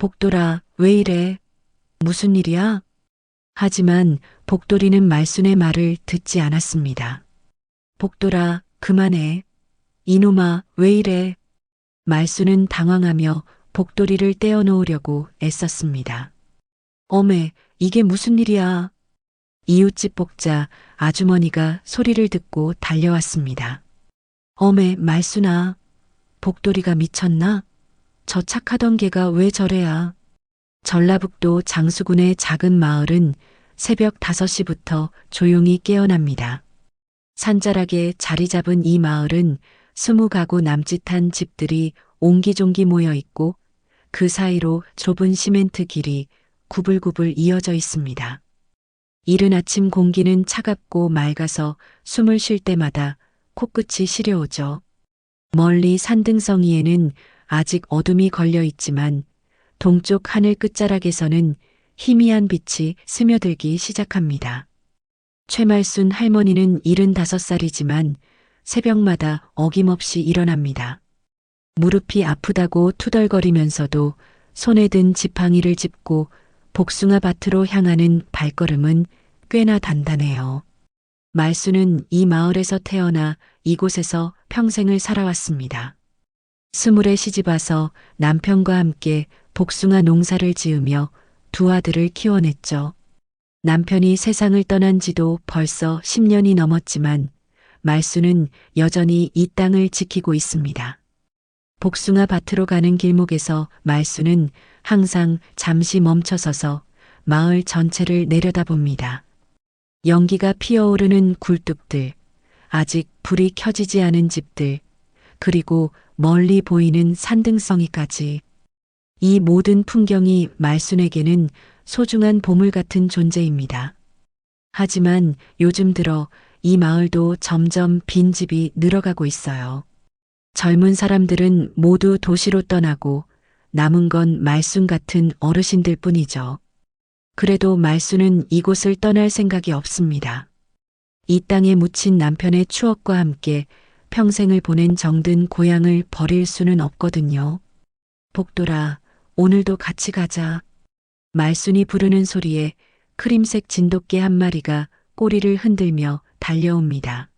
복돌아, 왜 이래? 무슨 일이야? 하지만 복돌이는 말순의 말을 듣지 않았습니다. 복돌아, 그만해. 이놈아, 왜 이래? 말순은 당황하며 복돌이를 떼어놓으려고 애썼습니다. 어메, 이게 무슨 일이야? 이웃집 복자 아주머니가 소리를 듣고 달려왔습니다. 어메, 말순아. 복돌이가 미쳤나? 저 착하던 개가 왜 저래야? 전라북도 장수군의 작은 마을은 새벽 5시부터 조용히 깨어납니다. 산자락에 자리 잡은 이 마을은 20가구 남짓한 집들이 옹기종기 모여 있고 그 사이로 좁은 시멘트 길이 구불구불 이어져 있습니다. 이른 아침 공기는 차갑고 맑아서 숨을 쉴 때마다 코끝이 시려오죠. 멀리 산등성이에는 아직 어둠이 걸려 있지만 동쪽 하늘 끝자락에서는 희미한 빛이 스며들기 시작합니다. 최말순 할머니는 75살이지만 새벽마다 어김없이 일어납니다. 무릎이 아프다고 투덜거리면서도 손에 든 지팡이를 짚고 복숭아 밭으로 향하는 발걸음은 꽤나 단단해요. 말순은 이 마을에서 태어나 이곳에서 평생을 살아왔습니다. 20에 시집와서 남편과 함께 복숭아 농사를 지으며 두 아들을 키워냈죠. 남편이 세상을 떠난 지도 벌써 10년이 넘었지만 말순은 여전히 이 땅을 지키고 있습니다. 복숭아 밭으로 가는 길목에서 말순은 항상 잠시 멈춰서서 마을 전체를 내려다봅니다. 연기가 피어오르는 굴뚝들, 아직 불이 켜지지 않은 집들, 그리고 멀리 보이는 산등성이까지. 이 모든 풍경이 말순에게는 소중한 보물 같은 존재입니다. 하지만 요즘 들어 이 마을도 점점 빈집이 늘어가고 있어요. 젊은 사람들은 모두 도시로 떠나고 남은 건 말순 같은 어르신들 뿐이죠. 그래도 말순은 이곳을 떠날 생각이 없습니다. 이 땅에 묻힌 남편의 추억과 함께 평생을 보낸 정든 고향을 버릴 수는 없거든요. 복돌아, 오늘도 같이 가자. 말순이 부르는 소리에 크림색 진돗개 한 마리가 꼬리를 흔들며 달려옵니다.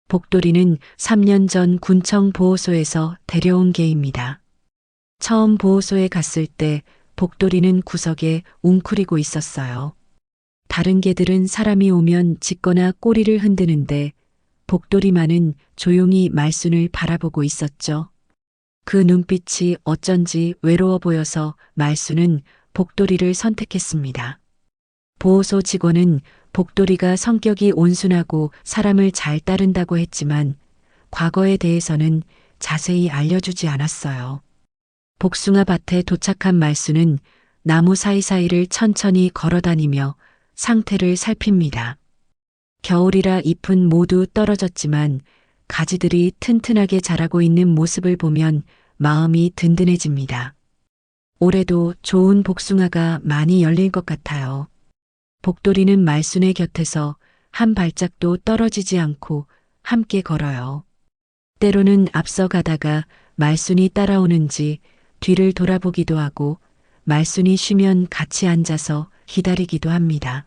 복돌이는 3년 전 군청 보호소에서 데려온 개입니다. 처음 보호소에 갔을 때 복돌이는 구석에 웅크리고 있었어요. 다른 개들은 사람이 오면 짖거나 꼬리를 흔드는데 복돌이만은 조용히 말순을 바라보고 있었죠. 그 눈빛이 어쩐지 외로워 보여서 말순은 복돌이를 선택했습니다. 보호소 직원은 복돌이가 성격이 온순하고 사람을 잘 따른다고 했지만 과거에 대해서는 자세히 알려주지 않았어요. 복숭아 밭에 도착한 말순은 나무 사이사이를 천천히 걸어다니며 상태를 살핍니다. 겨울이라 잎은 모두 떨어졌지만 가지들이 튼튼하게 자라고 있는 모습을 보면 마음이 든든해집니다. 올해도 좋은 복숭아가 많이 열릴 것 같아요. 복돌이는 말순의 곁에서 한 발짝도 떨어지지 않고 함께 걸어요. 때로는 앞서 가다가 말순이 따라오는지 뒤를 돌아보기도 하고 말순이 쉬면 같이 앉아서 기다리기도 합니다.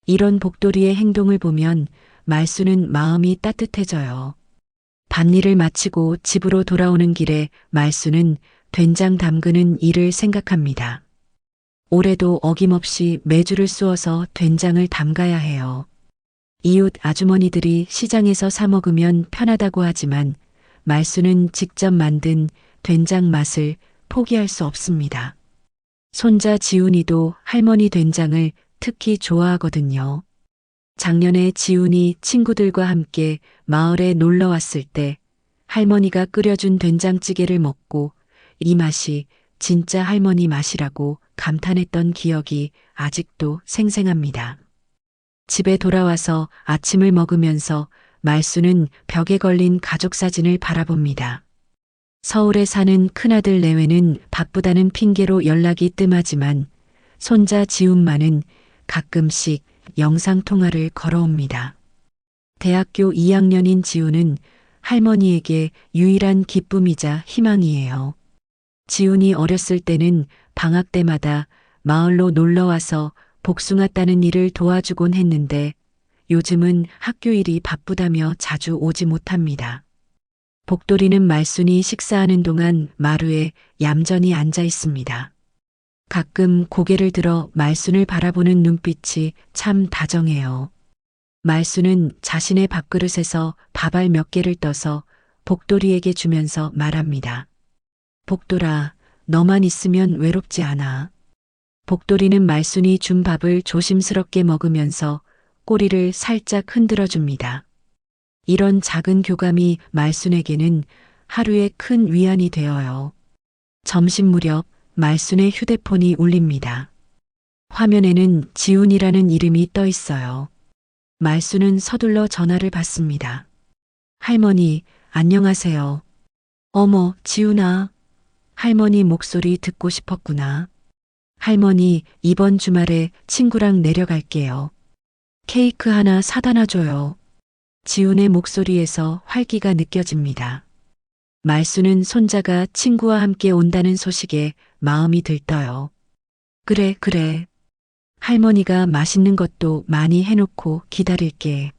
이런 복돌이의 행동을 보면 말순은 마음이 따뜻해져요. 밭일을 마치고 집으로 돌아오는 길에 말순은 된장 담그는 일을 생각합니다. 올해도 어김없이 메주를 쑤어서 된장을 담가야 해요. 이웃 아주머니들이 시장에서 사 먹으면 편하다고 하지만 말순은 직접 만든 된장 맛을 포기할 수 없습니다. 손자 지훈이도 할머니 된장을 특히 좋아하거든요. 작년에 지훈이 친구들과 함께 마을에 놀러 왔을 때 할머니가 끓여준 된장찌개를 먹고 이 맛이 진짜 할머니 맛이라고 감탄했던 기억이 아직도 생생합니다. 집에 돌아와서 아침을 먹으면서 말순은 벽에 걸린 가족 사진을 바라봅니다. 서울에 사는 큰아들 내외는 바쁘다는 핑계로 연락이 뜸하지만 손자 지훈만은 가끔씩 영상통화를 걸어옵니다. 대학교 2학년인 지훈은 할머니에게 유일한 기쁨이자 희망이에요. 지훈이 어렸을 때는 방학 때마다 마을로 놀러와서 복숭아 따는 일을 도와주곤 했는데 요즘은 학교 일이 바쁘다며 자주 오지 못합니다. 복돌이는 말순이 식사하는 동안 마루에 얌전히 앉아 있습니다. 가끔 고개를 들어 말순을 바라보는 눈빛이 참 다정해요. 말순은 자신의 밥그릇에서 밥알 몇 개를 떠서 복돌이에게 주면서 말합니다. 복돌아, 너만 있으면 외롭지 않아. 복돌이는 말순이 준 밥을 조심스럽게 먹으면서 꼬리를 살짝 흔들어 줍니다. 이런 작은 교감이 말순에게는 하루의 큰 위안이 되어요. 점심 무렵 말순의 휴대폰이 울립니다. 화면에는 지훈이라는 이름이 떠 있어요. 말순은 서둘러 전화를 받습니다. 할머니, 안녕하세요. 어머, 지훈아. 할머니 목소리 듣고 싶었구나. 할머니, 이번 주말에 친구랑 내려갈게요. 케이크 하나 사다 놔줘요. 지훈의 목소리에서 활기가 느껴집니다. 말순은 손자가 친구와 함께 온다는 소식에 마음이 들떠요. 그래, 그래. 할머니가 맛있는 것도 많이 해놓고 기다릴게.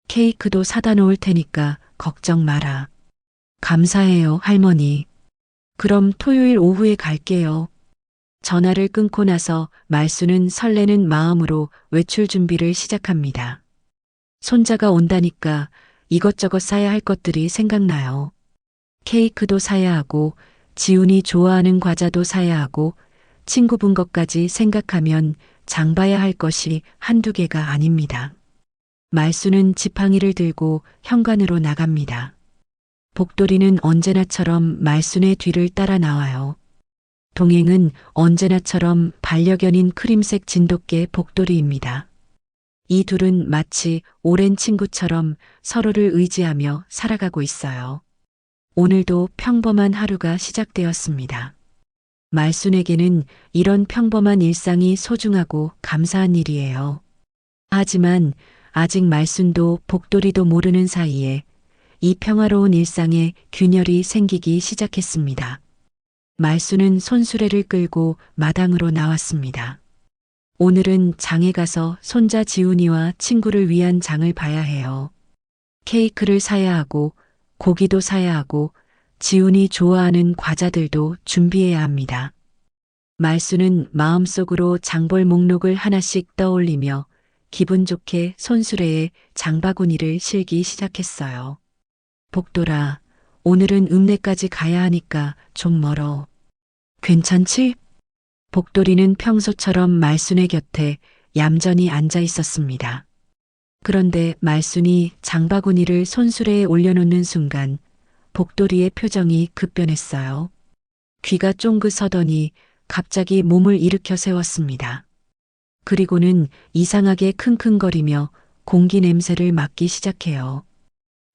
케이크도 사다 놓을 테니까 걱정 마라. 감사해요, 할머니. 그럼 토요일 오후에 갈게요. 전화를 끊고 나서 말순은 설레는 마음으로 외출 준비를 시작합니다. 손자가 온다니까 이것저것 사야 할 것들이 생각나요. 케이크도 사야 하고, 지훈이 좋아하는 과자도 사야 하고, 친구분 것까지 생각하면 장 봐야 할 것이 한두 개가 아닙니다. 말순은 지팡이를 들고 현관으로 나갑니다. 복돌이는 언제나처럼 말순의 뒤를 따라 나와요. 동행은 언제나처럼 반려견인 크림색 진돗개 복돌이입니다. 이 둘은 마치 오랜 친구처럼 서로를 의지하며 살아가고 있어요. 오늘도 평범한 하루가 시작되었습니다. 말순에게는 이런 평범한 일상이 소중하고 감사한 일이에요. 하지만 아직 말순도 복돌이도 모르는 사이에 이 평화로운 일상에 균열이 생기기 시작했습니다. 말순은 손수레를 끌고 마당으로 나왔습니다. 오늘은 장에 가서 손자 지훈이와 친구를 위한 장을 봐야 해요. 케이크를 사야 하고 고기도 사야 하고 지훈이 좋아하는 과자들도 준비해야 합니다. 말순은 마음속으로 장볼 목록을 하나씩 떠올리며 기분 좋게 손수레에 장바구니를 실기 시작했어요. 복돌아, 오늘은 읍내까지 가야 하니까 좀 멀어. 괜찮지? 복돌이는 평소처럼 말순의 곁에 얌전히 앉아 있었습니다. 그런데 말순이 장바구니를 손수레에 올려놓는 순간 복돌이의 표정이 급변했어요. 귀가 쫑긋 서더니 갑자기 몸을 일으켜 세웠습니다. 그리고는 이상하게 킁킁거리며 공기 냄새를 맡기 시작해요.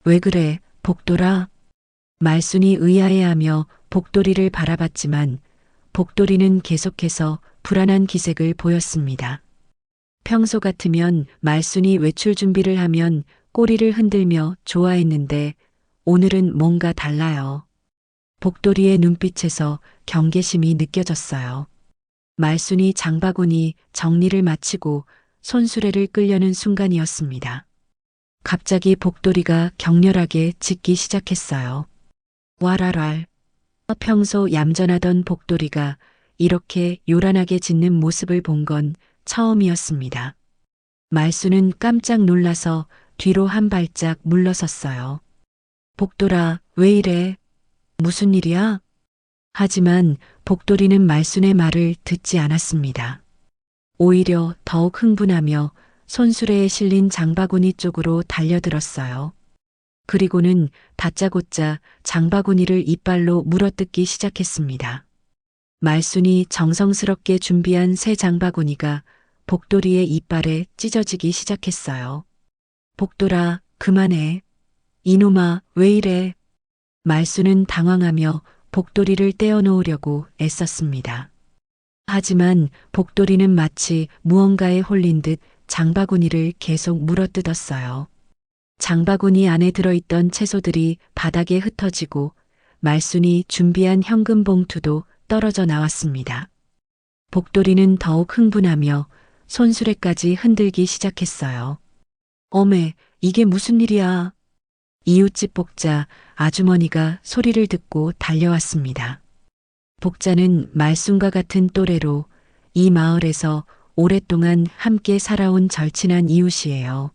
왜 그래, 복돌아? 말순이 의아해하며 복돌이를 바라봤지만 복돌이는 계속해서 불안한 기색을 보였습니다. 평소 같으면 말순이 외출 준비를 하면 꼬리를 흔들며 좋아했는데 오늘은 뭔가 달라요. 복돌이의 눈빛에서 경계심이 느껴졌어요. 말순이 장바구니 정리를 마치고 손수레를 끌려는 순간이었습니다. 갑자기 복돌이가 격렬하게 짖기 시작했어요. 와랄랄. 평소 얌전하던 복돌이가 이렇게 요란하게 짖는 모습을 본 건 처음이었습니다. 말순은 깜짝 놀라서 뒤로 한 발짝 물러섰어요. 복돌아, 왜 이래? 무슨 일이야? 하지만 복돌이는 말순의 말을 듣지 않았습니다. 오히려 더욱 흥분하며 손수레에 실린 장바구니 쪽으로 달려들었어요. 그리고는 다짜고짜 장바구니를 이빨로 물어뜯기 시작했습니다. 말순이 정성스럽게 준비한 새 장바구니가 복돌이의 이빨에 찢어지기 시작했어요. 복돌아, 그만해. 이놈아, 왜 이래? 말순은 당황하며 복돌이를 떼어놓으려고 애썼습니다. 하지만 복돌이는 마치 무언가에 홀린 듯 장바구니를 계속 물어뜯었어요. 장바구니 안에 들어있던 채소들이 바닥에 흩어지고 말순이 준비한 현금 봉투도 떨어져 나왔습니다. 복돌이는 더욱 흥분하며 손수레까지 흔들기 시작했어요. 어메, 이게 무슨 일이야? 이웃집 복자 아주머니가 소리를 듣고 달려왔습니다. 복자는 말순과 같은 또래로 이 마을에서 오랫동안 함께 살아온 절친한 이웃이에요.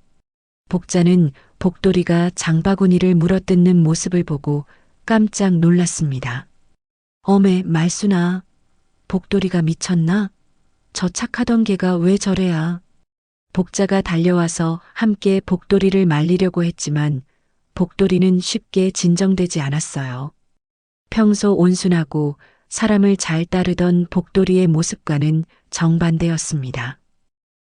복자는 복돌이가 장바구니를 물어뜯는 모습을 보고 깜짝 놀랐습니다. 어메, 말순아. 복돌이가 미쳤나? 저 착하던 개가 왜 저래야? 복자가 달려와서 함께 복돌이를 말리려고 했지만 복돌이는 쉽게 진정되지 않았어요. 평소 온순하고 사람을 잘 따르던 복돌이의 모습과는 정반대였습니다.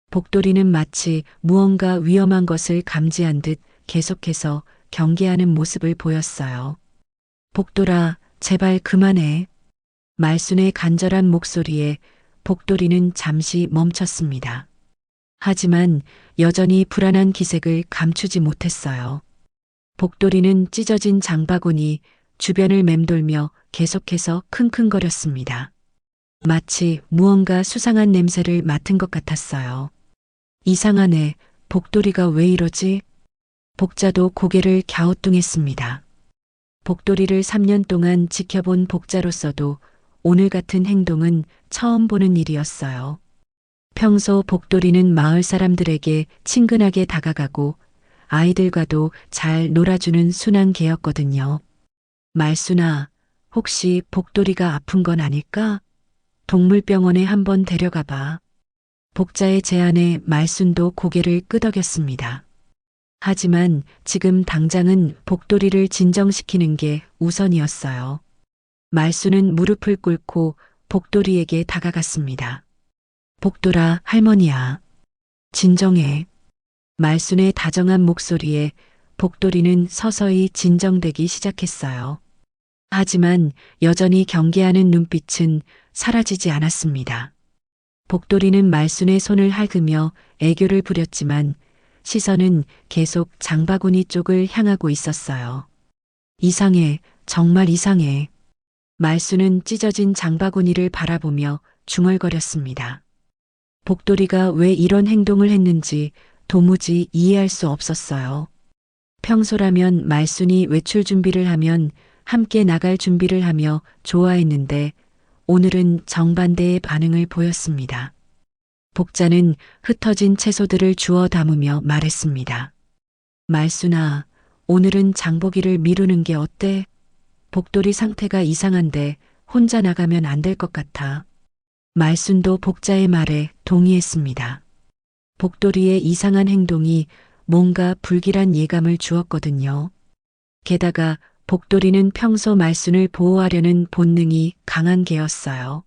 복돌이는 마치 무언가 위험한 것을 감지한 듯 계속해서 경계하는 모습을 보였어요. 복돌아, 제발 그만해. 말순의 간절한 목소리에 복돌이는 잠시 멈췄습니다. 하지만 여전히 불안한 기색을 감추지 못했어요. 복돌이는 찢어진 장바구니 주변을 맴돌며 계속해서 킁킁거렸습니다. 마치 무언가 수상한 냄새를 맡은 것 같았어요. 이상하네, 복돌이가 왜 이러지? 복자도 고개를 갸우뚱했습니다. 복돌이를 3년 동안 지켜본 복자로서도 오늘 같은 행동은 처음 보는 일이었어요. 평소 복돌이는 마을 사람들에게 친근하게 다가가고 아이들과도 잘 놀아주는 순한 개였거든요. 말순아, 혹시 복돌이가 아픈 건 아닐까? 동물병원에 한번 데려가 봐. 복자의 제안에 말순도 고개를 끄덕였습니다. 하지만 지금 당장은 복돌이를 진정시키는 게 우선이었어요. 말순은 무릎을 꿇고 복돌이에게 다가갔습니다. 복돌아, 할머니야. 진정해. 말순의 다정한 목소리에 복돌이는 서서히 진정되기 시작했어요. 하지만 여전히 경계하는 눈빛은 사라지지 않았습니다. 복돌이는 말순의 손을 핥으며 애교를 부렸지만 시선은 계속 장바구니 쪽을 향하고 있었어요. 이상해, 정말 이상해. 말순은 찢어진 장바구니를 바라보며 중얼거렸습니다. 복돌이가 왜 이런 행동을 했는지 도무지 이해할 수 없었어요. 평소라면 말순이 외출 준비를 하면 함께 나갈 준비를 하며 좋아했는데 오늘은 정반대의 반응을 보였습니다. 복자는 흩어진 채소들을 주워 담으며 말했습니다. 말순아, 오늘은 장보기를 미루는 게 어때? 복돌이 상태가 이상한데 혼자 나가면 안 될 것 같아. 말순도 복자의 말에 동의했습니다. 복돌이의 이상한 행동이 뭔가 불길한 예감을 주었거든요. 게다가 복돌이는 평소 말순을 보호하려는 본능이 강한 개였어요.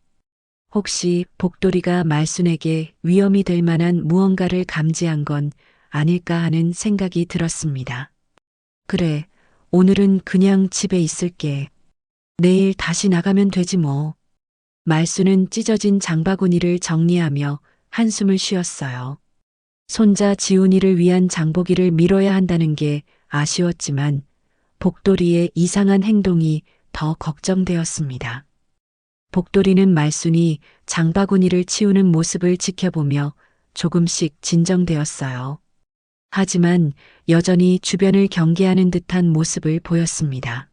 혹시 복돌이가 말순에게 위험이 될 만한 무언가를 감지한 건 아닐까 하는 생각이 들었습니다. 그래, 오늘은 그냥 집에 있을게. 내일 다시 나가면 되지 뭐. 말순은 찢어진 장바구니를 정리하며 한숨을 쉬었어요. 손자 지훈이를 위한 장보기를 미뤄야 한다는 게 아쉬웠지만 복돌이의 이상한 행동이 더 걱정되었습니다. 복돌이는 말순이 장바구니를 치우는 모습을 지켜보며 조금씩 진정되었어요. 하지만 여전히 주변을 경계하는 듯한 모습을 보였습니다.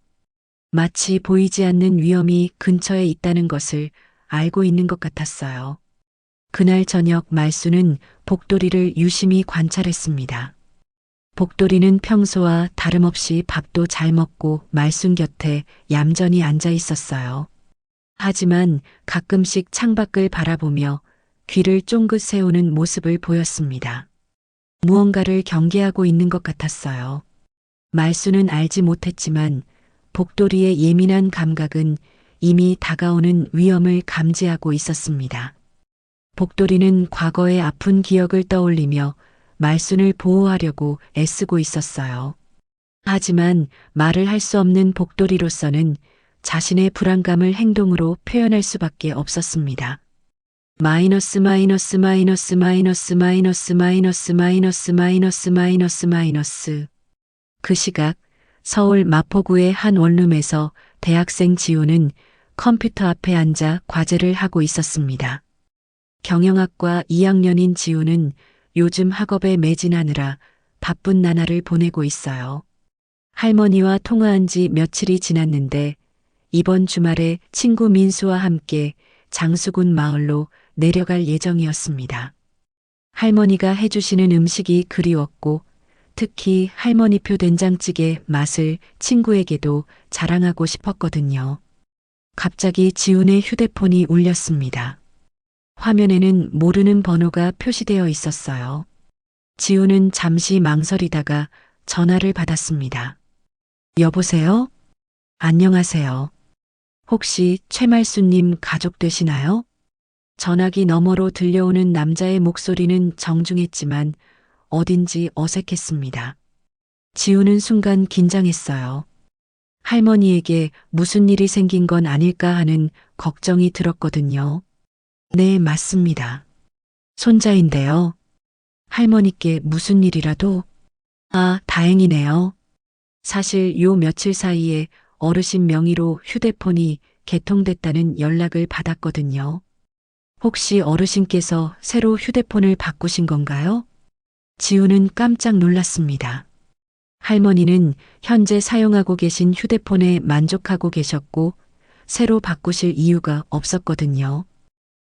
마치 보이지 않는 위험이 근처에 있다는 것을 알고 있는 것 같았어요. 그날 저녁 말순은 복돌이를 유심히 관찰했습니다. 복돌이는 평소와 다름없이 밥도 잘 먹고 말순 곁에 얌전히 앉아 있었어요. 하지만 가끔씩 창밖을 바라보며 귀를 쫑긋 세우는 모습을 보였습니다. 무언가를 경계하고 있는 것 같았어요. 말순은 알지 못했지만 복돌이의 예민한 감각은 이미 다가오는 위험을 감지하고 있었습니다. 복돌이는 과거의 아픈 기억을 떠올리며 말순을 보호하려고 애쓰고 있었어요. 하지만 말을 할 수 없는 복돌이로서는 자신의 불안감을 행동으로 표현할 수밖에 없었습니다. 마이너스 마이너스 마이너스 마이너스 마이너스 마이너스 마이너스 마이너스 마이너스 마이너스. 그 시각 서울 마포구의 한 원룸에서 대학생 지우는 컴퓨터 앞에 앉아 과제를 하고 있었습니다. 경영학과 2학년인 지우는 요즘 학업에 매진하느라 바쁜 나날을 보내고 있어요. 할머니와 통화한 지 며칠이 지났는데 이번 주말에 친구 민수와 함께 장수군 마을로 내려갈 예정이었습니다. 할머니가 해주시는 음식이 그리웠고 특히 할머니표 된장찌개 맛을 친구에게도 자랑하고 싶었거든요. 갑자기 지훈의 휴대폰이 울렸습니다. 화면에는 모르는 번호가 표시되어 있었어요. 지훈은 잠시 망설이다가 전화를 받았습니다. 여보세요? 안녕하세요. 혹시 최말수님 가족 되시나요? 전화기 너머로 들려오는 남자의 목소리는 정중했지만 어딘지 어색했습니다. 지우는 순간 긴장했어요. 할머니에게 무슨 일이 생긴 건 아닐까 하는 걱정이 들었거든요. 네, 맞습니다. 손자인데요. 할머니께 무슨 일이라도? 아, 다행이네요. 사실 요 며칠 사이에 어르신 명의로 휴대폰이 개통됐다는 연락을 받았거든요. 혹시 어르신께서 새로 휴대폰을 바꾸신 건가요? 지우는 깜짝 놀랐습니다. 할머니는 현재 사용하고 계신 휴대폰에 만족하고 계셨고 새로 바꾸실 이유가 없었거든요.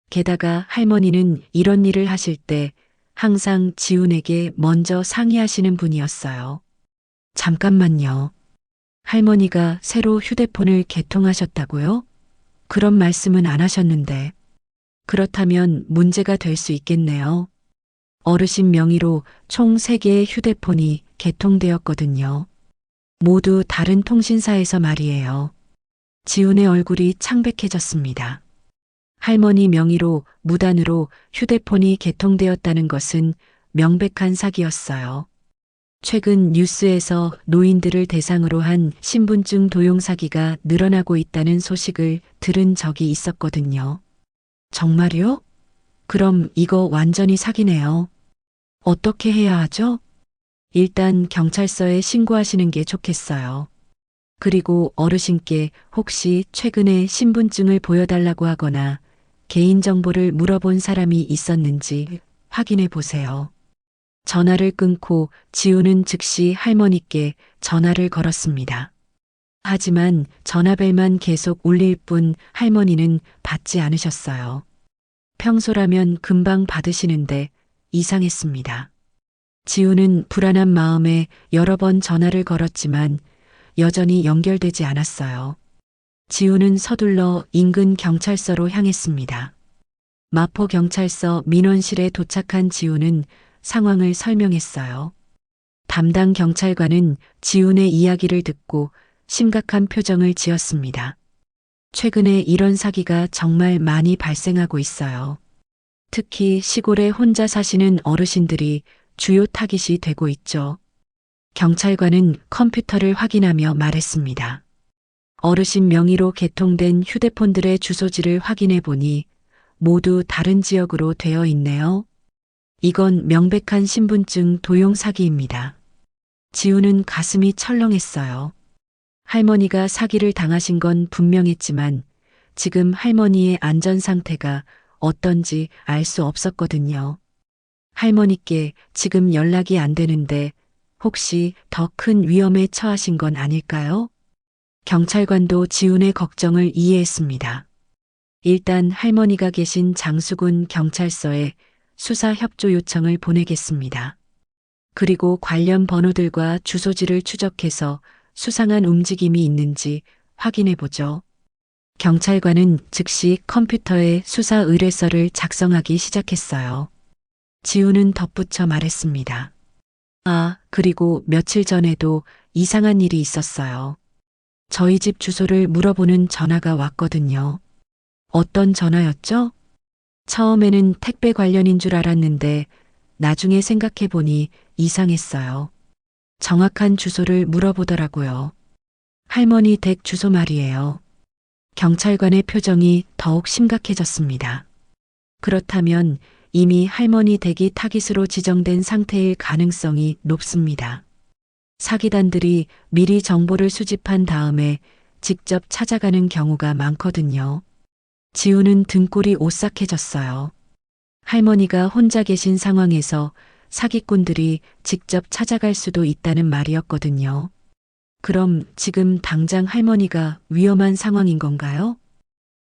게다가 할머니는 이런 일을 하실 때 항상 지훈에게 먼저 상의하시는 분이었어요. 잠깐만요. 할머니가 새로 휴대폰을 개통하셨다고요? 그런 말씀은 안 하셨는데. 그렇다면 문제가 될 수 있겠네요. 어르신 명의로 총 3개의 휴대폰이 개통되었거든요. 모두 다른 통신사에서 말이에요. 지훈의 얼굴이 창백해졌습니다. 할머니 명의로 무단으로 휴대폰이 개통되었다는 것은 명백한 사기였어요. 최근 뉴스에서 노인들을 대상으로 한 신분증 도용 사기가 늘어나고 있다는 소식을 들은 적이 있었거든요. 정말요? 그럼 이거 완전히 사기네요. 어떻게 해야 하죠? 일단 경찰서에 신고하시는 게 좋겠어요. 그리고 어르신께 혹시 최근에 신분증을 보여달라고 하거나 개인정보를 물어본 사람이 있었는지 확인해 보세요. 전화를 끊고 지우는 즉시 할머니께 전화를 걸었습니다. 하지만 전화벨만 계속 울릴 뿐 할머니는 받지 않으셨어요. 평소라면 금방 받으시는데 이상했습니다. 지우는 불안한 마음에 여러 번 전화를 걸었지만 여전히 연결되지 않았어요. 지우는 서둘러 인근 경찰서로 향했습니다. 마포경찰서 민원실에 도착한 지우는 상황을 설명했어요. 담당 경찰관은 지훈의 이야기를 듣고 심각한 표정을 지었습니다. 최근에 이런 사기가 정말 많이 발생하고 있어요. 특히 시골에 혼자 사시는 어르신들이 주요 타깃이 되고 있죠. 경찰관은 컴퓨터를 확인하며 말했습니다. 어르신 명의로 개통된 휴대폰들의 주소지를 확인해 보니 모두 다른 지역으로 되어 있네요. 이건 명백한 신분증 도용 사기입니다. 지우는 가슴이 철렁했어요. 할머니가 사기를 당하신 건 분명했지만 지금 할머니의 안전 상태가 어떤지 알 수 없었거든요. 할머니께 지금 연락이 안 되는데 혹시 더 큰 위험에 처하신 건 아닐까요? 경찰관도 지훈의 걱정을 이해했습니다. 일단 할머니가 계신 장수군 경찰서에 수사 협조 요청을 보내겠습니다. 그리고 관련 번호들과 주소지를 추적해서 수상한 움직임이 있는지 확인해 보죠. 경찰관은 즉시 컴퓨터에 수사 의뢰서를 작성하기 시작했어요. 지우는 덧붙여 말했습니다. 아, 그리고 며칠 전에도 이상한 일이 있었어요. 저희 집 주소를 물어보는 전화가 왔거든요. 어떤 전화였죠? 처음에는 택배 관련인 줄 알았는데 나중에 생각해 보니 이상했어요. 정확한 주소를 물어보더라고요. 할머니 댁 주소 말이에요. 경찰관의 표정이 더욱 심각해졌습니다. 그렇다면 이미 할머니 댁이 타깃으로 지정된 상태일 가능성이 높습니다. 사기단들이 미리 정보를 수집한 다음에 직접 찾아가는 경우가 많거든요. 지우는 등골이 오싹해졌어요. 할머니가 혼자 계신 상황에서 사기꾼들이 직접 찾아갈 수도 있다는 말이었거든요. 그럼 지금 당장 할머니가 위험한 상황인 건가요?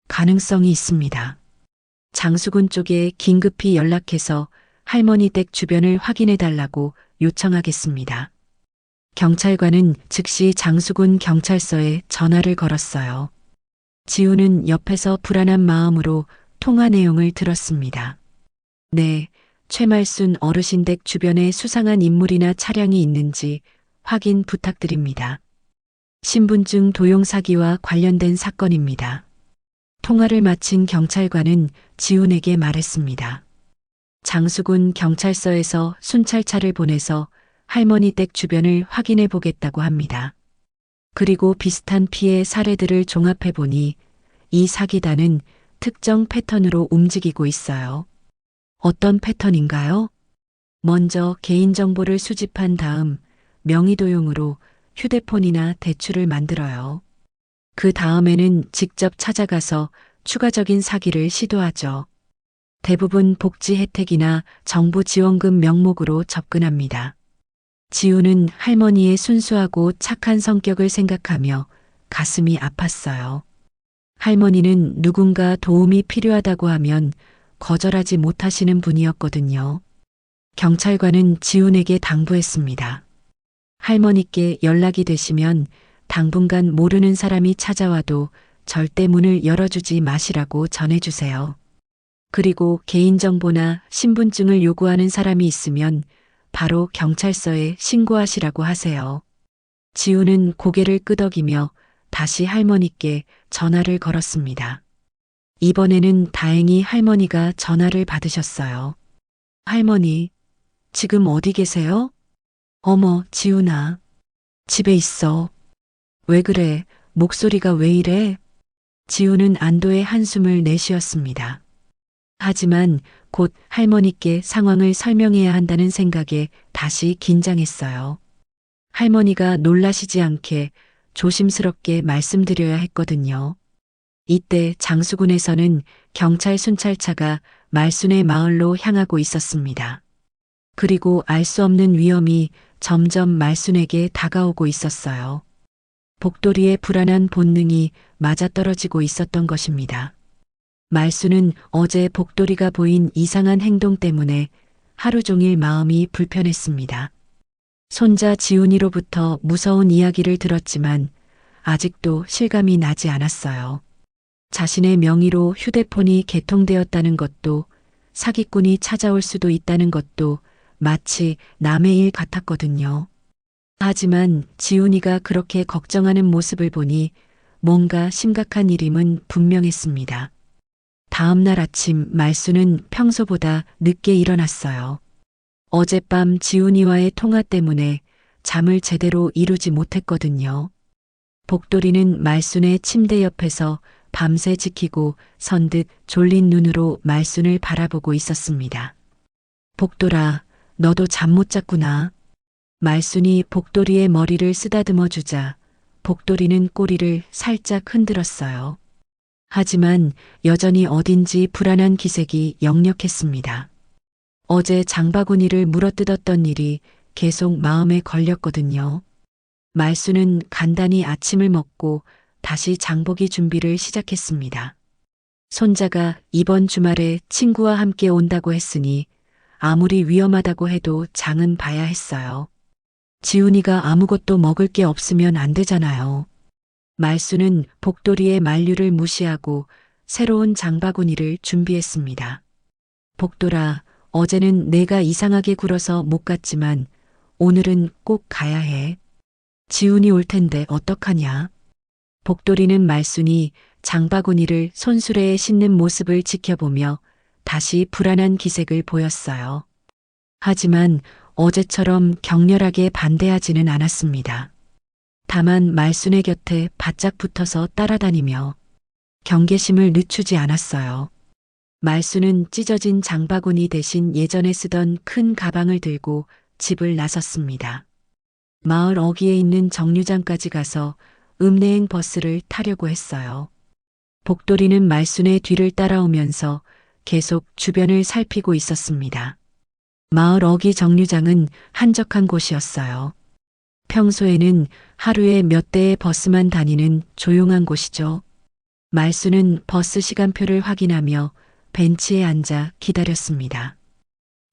가능성이 있습니다. 장수군 쪽에 긴급히 연락해서 할머니 댁 주변을 확인해 달라고 요청하겠습니다. 경찰관은 즉시 장수군 경찰서에 전화를 걸었어요. 지우는 옆에서 불안한 마음으로 통화 내용을 들었습니다. 네, 최말순 어르신 댁 주변에 수상한 인물이나 차량이 있는지 확인 부탁드립니다. 신분증 도용 사기와 관련된 사건입니다. 통화를 마친 경찰관은 지훈에게 말했습니다. 장수군 경찰서에서 순찰차를 보내서 할머니 댁 주변을 확인해 보겠다고 합니다. 그리고 비슷한 피해 사례들을 종합해 보니 이 사기단은 특정 패턴으로 움직이고 있어요. 어떤 패턴인가요? 먼저 개인정보를 수집한 다음 명의도용으로 휴대폰이나 대출을 만들어요. 그 다음에는 직접 찾아가서 추가적인 사기를 시도하죠. 대부분 복지 혜택이나 정부 지원금 명목으로 접근합니다. 지우는 할머니의 순수하고 착한 성격을 생각하며 가슴이 아팠어요. 할머니는 누군가 도움이 필요하다고 하면 거절하지 못하시는 분이었거든요. 경찰관은 지훈에게 당부했습니다. 할머니께 연락이 되시면 당분간 모르는 사람이 찾아와도 절대 문을 열어주지 마시라고 전해주세요. 그리고 개인정보나 신분증을 요구하는 사람이 있으면 바로 경찰서에 신고하시라고 하세요. 지우는 고개를 끄덕이며 다시 할머니께 전화를 걸었습니다. 이번에는 다행히 할머니가 전화를 받으셨어요. 할머니, 지금 어디 계세요? 어머, 지훈아. 집에 있어. 왜 그래? 목소리가 왜 이래? 지훈은 안도의 한숨을 내쉬었습니다. 하지만 곧 할머니께 상황을 설명해야 한다는 생각에 다시 긴장했어요. 할머니가 놀라시지 않게 조심스럽게 말씀드려야 했거든요. 이때 장수군에서는 경찰 순찰차가 말순의 마을로 향하고 있었습니다. 그리고 알 수 없는 위험이 점점 말순에게 다가오고 있었어요. 복돌이의 불안한 본능이 맞아떨어지고 있었던 것입니다. 말순은 어제 복돌이가 보인 이상한 행동 때문에 하루 종일 마음이 불편했습니다. 손자 지훈이로부터 무서운 이야기를 들었지만 아직도 실감이 나지 않았어요. 자신의 명의로 휴대폰이 개통되었다는 것도 사기꾼이 찾아올 수도 있다는 것도 마치 남의 일 같았거든요. 하지만 지훈이가 그렇게 걱정하는 모습을 보니 뭔가 심각한 일임은 분명했습니다. 다음 날 아침 말순은 평소보다 늦게 일어났어요. 어젯밤 지훈이와의 통화 때문에 잠을 제대로 이루지 못했거든요. 복돌이는 말순의 침대 옆에서 밤새 지키고 선듯 졸린 눈으로 말순을 바라보고 있었습니다. 복돌아, 너도 잠 못 잤구나. 말순이 복돌이의 머리를 쓰다듬어 주자 복돌이는 꼬리를 살짝 흔들었어요. 하지만 여전히 어딘지 불안한 기색이 역력했습니다. 어제 장바구니를 물어뜯었던 일이 계속 마음에 걸렸거든요. 말순은 간단히 아침을 먹고 다시 장보기 준비를 시작했습니다. 손자가 이번 주말에 친구와 함께 온다고 했으니 아무리 위험하다고 해도 장은 봐야 했어요. 지훈이가 아무것도 먹을 게 없으면 안 되잖아요. 말순은 복돌이의 만류를 무시하고 새로운 장바구니를 준비했습니다. 복돌아, 어제는 내가 이상하게 굴어서 못 갔지만 오늘은 꼭 가야 해. 지훈이 올 텐데 어떡하냐? 복돌이는 말순이 장바구니를 손수레에 싣는 모습을 지켜보며 다시 불안한 기색을 보였어요. 하지만 어제처럼 격렬하게 반대하지는 않았습니다. 다만 말순의 곁에 바짝 붙어서 따라다니며 경계심을 늦추지 않았어요. 말순은 찢어진 장바구니 대신 예전에 쓰던 큰 가방을 들고 집을 나섰습니다. 마을 어귀에 있는 정류장까지 가서 읍내행 버스를 타려고 했어요. 복돌이는 말순의 뒤를 따라오면서 계속 주변을 살피고 있었습니다. 마을 어기 정류장은 한적한 곳이었어요. 평소에는 하루에 몇 대의 버스만 다니는 조용한 곳이죠. 말수는 버스 시간표를 확인하며 벤치에 앉아 기다렸습니다.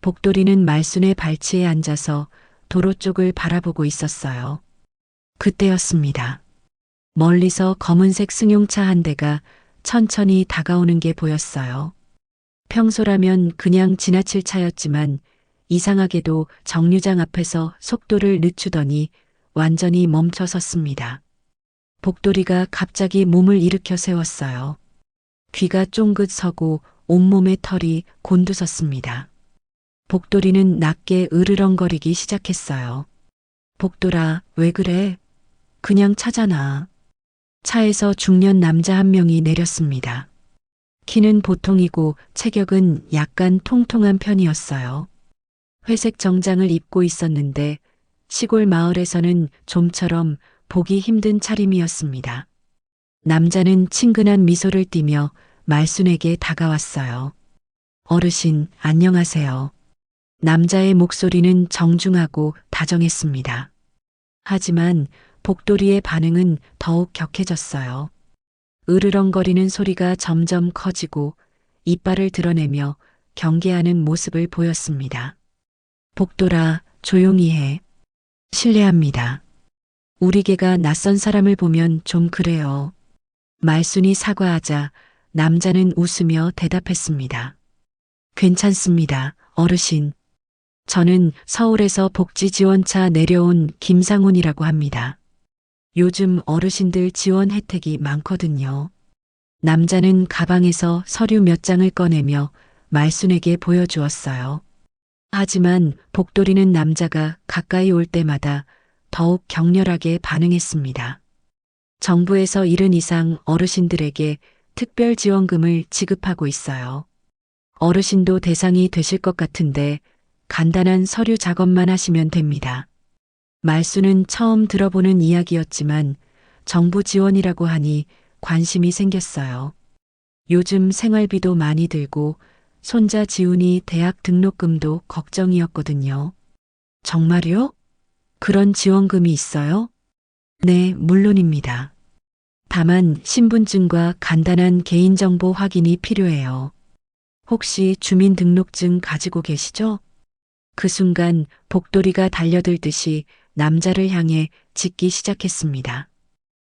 복돌이는 말순의 발치에 앉아서 도로 쪽을 바라보고 있었어요. 그때였습니다. 멀리서 검은색 승용차 한 대가 천천히 다가오는 게 보였어요. 평소라면 그냥 지나칠 차였지만 이상하게도 정류장 앞에서 속도를 늦추더니 완전히 멈춰 섰습니다. 복돌이가 갑자기 몸을 일으켜 세웠어요. 귀가 쫑긋 서고 온몸의 털이 곤두섰습니다. 복돌이는 낮게 으르렁거리기 시작했어요. 복돌아, 왜 그래? 그냥 차잖아. 차에서 중년 남자 한 명이 내렸습니다. 키는 보통이고 체격은 약간 통통한 편이었어요. 회색 정장을 입고 있었는데 시골 마을에서는 좀처럼 보기 힘든 차림이었습니다. 남자는 친근한 미소를 띠며 말순에게 다가왔어요. 어르신, 안녕하세요. 남자의 목소리는 정중하고 다정했습니다. 하지만 복돌이의 반응은 더욱 격해졌어요. 으르렁거리는 소리가 점점 커지고 이빨을 드러내며 경계하는 모습을 보였습니다. 복돌아, 조용히 해. 실례합니다. 우리 개가 낯선 사람을 보면 좀 그래요. 말순이 사과하자 남자는 웃으며 대답했습니다. 괜찮습니다, 어르신. 저는 서울에서 복지지원차 내려온 김상훈이라고 합니다. 요즘 어르신들 지원 혜택이 많거든요. 남자는 가방에서 서류 몇 장을 꺼내며 말순에게 보여주었어요. 하지만 복돌이는 남자가 가까이 올 때마다 더욱 격렬하게 반응했습니다. 정부에서 70 이상 어르신들에게 특별 지원금을 지급하고 있어요. 어르신도 대상이 되실 것 같은데 간단한 서류 작업만 하시면 됩니다. 말수는 처음 들어보는 이야기였지만 정부 지원이라고 하니 관심이 생겼어요. 요즘 생활비도 많이 들고 손자 지훈이 대학 등록금도 걱정이었거든요. 정말요? 그런 지원금이 있어요? 네, 물론입니다. 다만 신분증과 간단한 개인정보 확인이 필요해요. 혹시 주민등록증 가지고 계시죠? 그 순간 복돌이가 달려들듯이 남자를 향해 짖기 시작했습니다.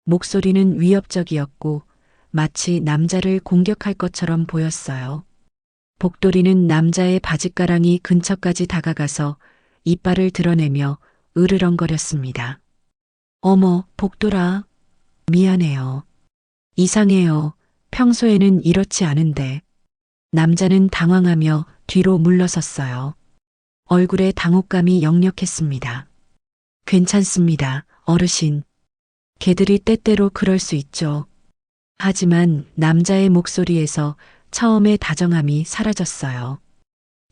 목소리는 위협적이었고 마치 남자를 공격할 것처럼 보였어요. 복돌이는 남자의 바짓가랑이 근처까지 다가가서 이빨을 드러내며 으르렁거렸습니다. 어머, 복돌아. 미안해요. 이상해요. 평소에는 이렇지 않은데. 남자는 당황하며 뒤로 물러섰어요. 얼굴에 당혹감이 역력했습니다. 괜찮습니다, 어르신. 개들이 때때로 그럴 수 있죠. 하지만 남자의 목소리에서 처음의 다정함이 사라졌어요.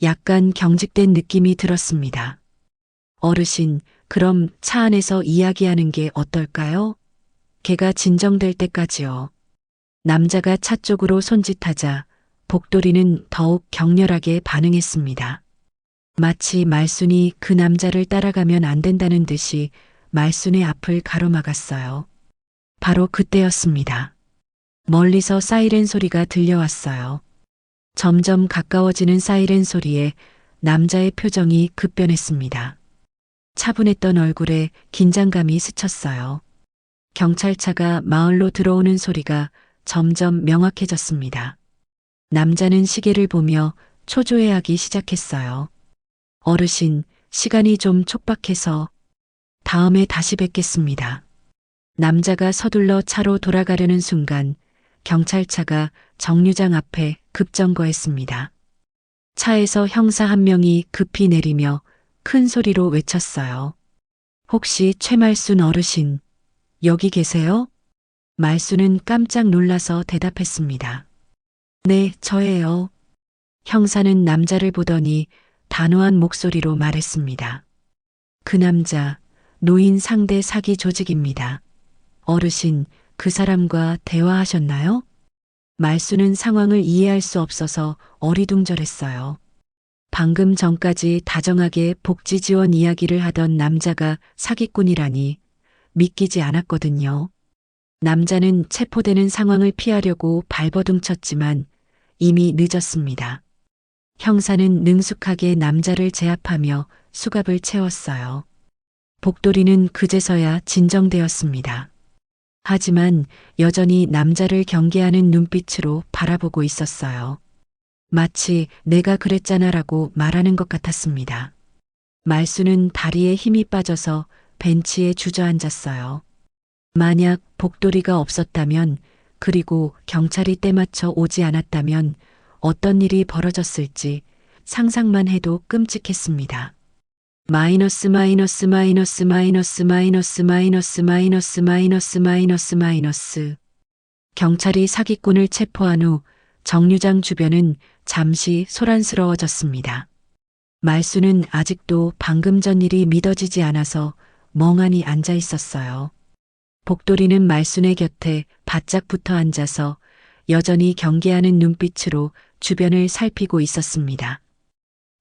약간 경직된 느낌이 들었습니다. 어르신, 그럼 차 안에서 이야기하는 게 어떨까요? 개가 진정될 때까지요. 남자가 차 쪽으로 손짓하자 복돌이는 더욱 격렬하게 반응했습니다. 마치 말순이 그 남자를 따라가면 안 된다는 듯이 말순의 앞을 가로막았어요. 바로 그때였습니다. 멀리서 사이렌 소리가 들려왔어요. 점점 가까워지는 사이렌 소리에 남자의 표정이 급변했습니다. 차분했던 얼굴에 긴장감이 스쳤어요. 경찰차가 마을로 들어오는 소리가 점점 명확해졌습니다. 남자는 시계를 보며 초조해하기 시작했어요. 어르신, 시간이 좀 촉박해서 다음에 다시 뵙겠습니다. 남자가 서둘러 차로 돌아가려는 순간 경찰차가 정류장 앞에 급정거했습니다. 차에서 형사 한 명이 급히 내리며 큰 소리로 외쳤어요. 혹시 최말순 어르신, 여기 계세요? 말순은 깜짝 놀라서 대답했습니다. 네, 저예요. 형사는 남자를 보더니 단호한 목소리로 말했습니다. 그 남자, 노인 상대 사기 조직입니다. 어르신, 그 사람과 대화하셨나요? 말수는 상황을 이해할 수 없어서 어리둥절했어요. 방금 전까지 다정하게 복지 지원 이야기를 하던 남자가 사기꾼이라니 믿기지 않았거든요. 남자는 체포되는 상황을 피하려고 발버둥 쳤지만 이미 늦었습니다. 형사는 능숙하게 남자를 제압하며 수갑을 채웠어요. 복돌이는 그제서야 진정되었습니다. 하지만 여전히 남자를 경계하는 눈빛으로 바라보고 있었어요. 마치 내가 그랬잖아라고 말하는 것 같았습니다. 말수는 다리에 힘이 빠져서 벤치에 주저앉았어요. 만약 복돌이가 없었다면, 그리고 경찰이 때맞춰 오지 않았다면 어떤 일이 벌어졌을지 상상만 해도 끔찍했습니다. 마이너스 마이너스 마이너스 마이너스 마이너스 마이너스 마이너스 마이너스 마이너스 마이너스. 경찰이 사기꾼을 체포한 후 정류장 주변은 잠시 소란스러워졌습니다. 말수는 아직도 방금 전 일이 믿어지지 않아서 멍하니 앉아 있었어요. 복돌이는 말순의 곁에 바짝 붙어 앉아서 여전히 경계하는 눈빛으로 주변을 살피고 있었습니다.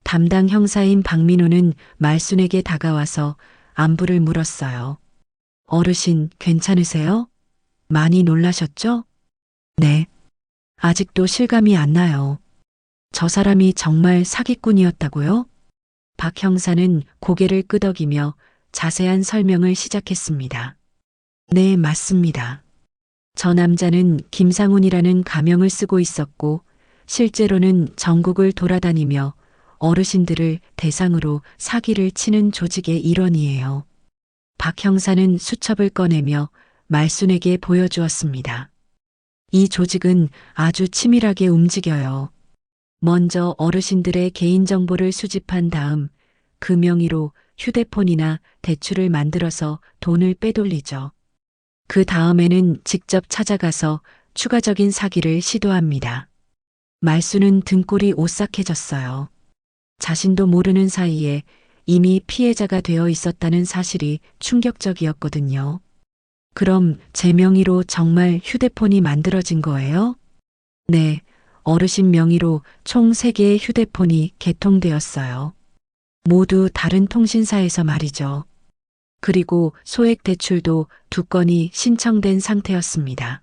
담당 형사인 박민호는 말순에게 다가와서 안부를 물었어요. 어르신, 괜찮으세요? 많이 놀라셨죠? 네. 아직도 실감이 안 나요. 저 사람이 정말 사기꾼이었다고요? 박 형사는 고개를 끄덕이며 자세한 설명을 시작했습니다. 네, 맞습니다. 저 남자는 김상훈이라는 가명을 쓰고 있었고, 실제로는 전국을 돌아다니며 어르신들을 대상으로 사기를 치는 조직의 일원이에요. 박 형사는 수첩을 꺼내며 말순에게 보여주었습니다. 이 조직은 아주 치밀하게 움직여요. 먼저 어르신들의 개인정보를 수집한 다음 그 명의로 휴대폰이나 대출을 만들어서 돈을 빼돌리죠. 그 다음에는 직접 찾아가서 추가적인 사기를 시도합니다. 말수는 등골이 오싹해졌어요. 자신도 모르는 사이에 이미 피해자가 되어 있었다는 사실이 충격적이었거든요. 그럼 제 명의로 정말 휴대폰이 만들어진 거예요? 네, 어르신 명의로 총 3개의 휴대폰이 개통되었어요. 모두 다른 통신사에서 말이죠. 그리고 소액 대출도 2건이 신청된 상태였습니다.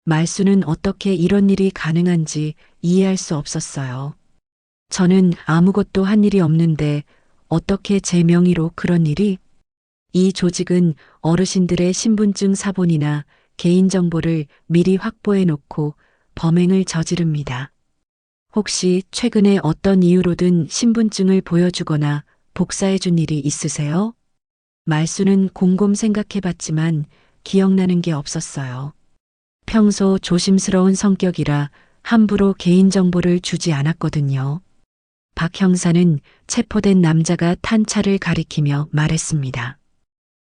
말수는 어떻게 이런 일이 가능한지 이해할 수 없었어요. 저는 아무것도 한 일이 없는데 어떻게 제 명의로 그런 일이? 이 조직은 어르신들의 신분증 사본이나 개인정보를 미리 확보해 놓고 범행을 저지릅니다. 혹시 최근에 어떤 이유로든 신분증을 보여주거나 복사해 준 일이 있으세요? 말수는 곰곰 생각해 봤지만 기억나는 게 없었어요. 평소 조심스러운 성격이라 함부로 개인정보를 주지 않았거든요. 박 형사는 체포된 남자가 탄 차를 가리키며 말했습니다.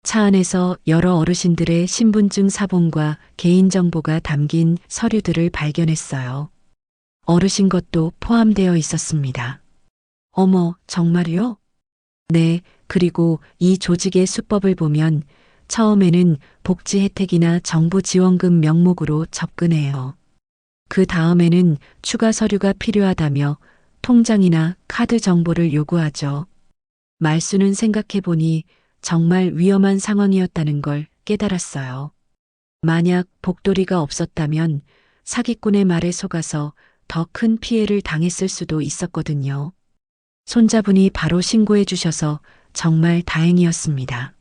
차 안에서 여러 어르신들의 신분증 사본과 개인정보가 담긴 서류들을 발견했어요. 어르신 것도 포함되어 있었습니다. 어머, 정말요? 네, 그리고 이 조직의 수법을 보면 처음에는 복지 혜택이나 정부 지원금 명목으로 접근해요. 그 다음에는 추가 서류가 필요하다며 통장이나 카드 정보를 요구하죠. 말수는 생각해보니 정말 위험한 상황이었다는 걸 깨달았어요. 만약 복돌이가 없었다면 사기꾼의 말에 속아서 더 큰 피해를 당했을 수도 있었거든요. 손자분이 바로 신고해 주셔서 정말 다행이었습니다.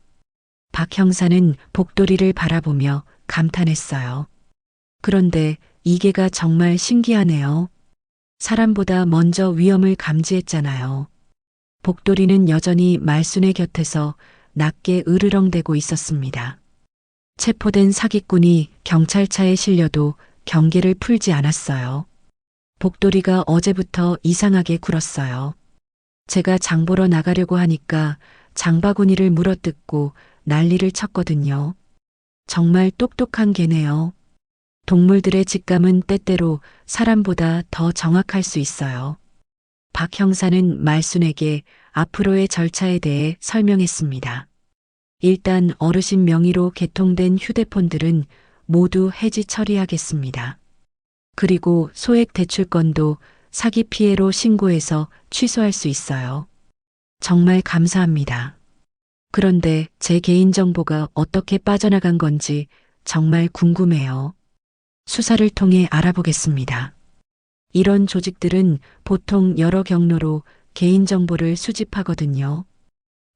박 형사는 복돌이를 바라보며 감탄했어요. 그런데 이게가 정말 신기하네요. 사람보다 먼저 위험을 감지했잖아요. 복돌이는 여전히 말순의 곁에서 낮게 으르렁대고 있었습니다. 체포된 사기꾼이 경찰차에 실려도 경계를 풀지 않았어요. 복돌이가 어제부터 이상하게 굴었어요. 제가 장 보러 나가려고 하니까 장바구니를 물어뜯고 난리를 쳤거든요. 정말 똑똑한 개네요. 동물들의 직감은 때때로 사람보다 더 정확할 수 있어요. 박 형사는 말순에게 앞으로의 절차에 대해 설명했습니다. 일단 어르신 명의로 개통된 휴대폰들은 모두 해지 처리하겠습니다. 그리고 소액 대출권도 사기 피해로 신고해서 취소할 수 있어요. 정말 감사합니다. 그런데 제 개인정보가 어떻게 빠져나간 건지 정말 궁금해요. 수사를 통해 알아보겠습니다. 이런 조직들은 보통 여러 경로로 개인정보를 수집하거든요.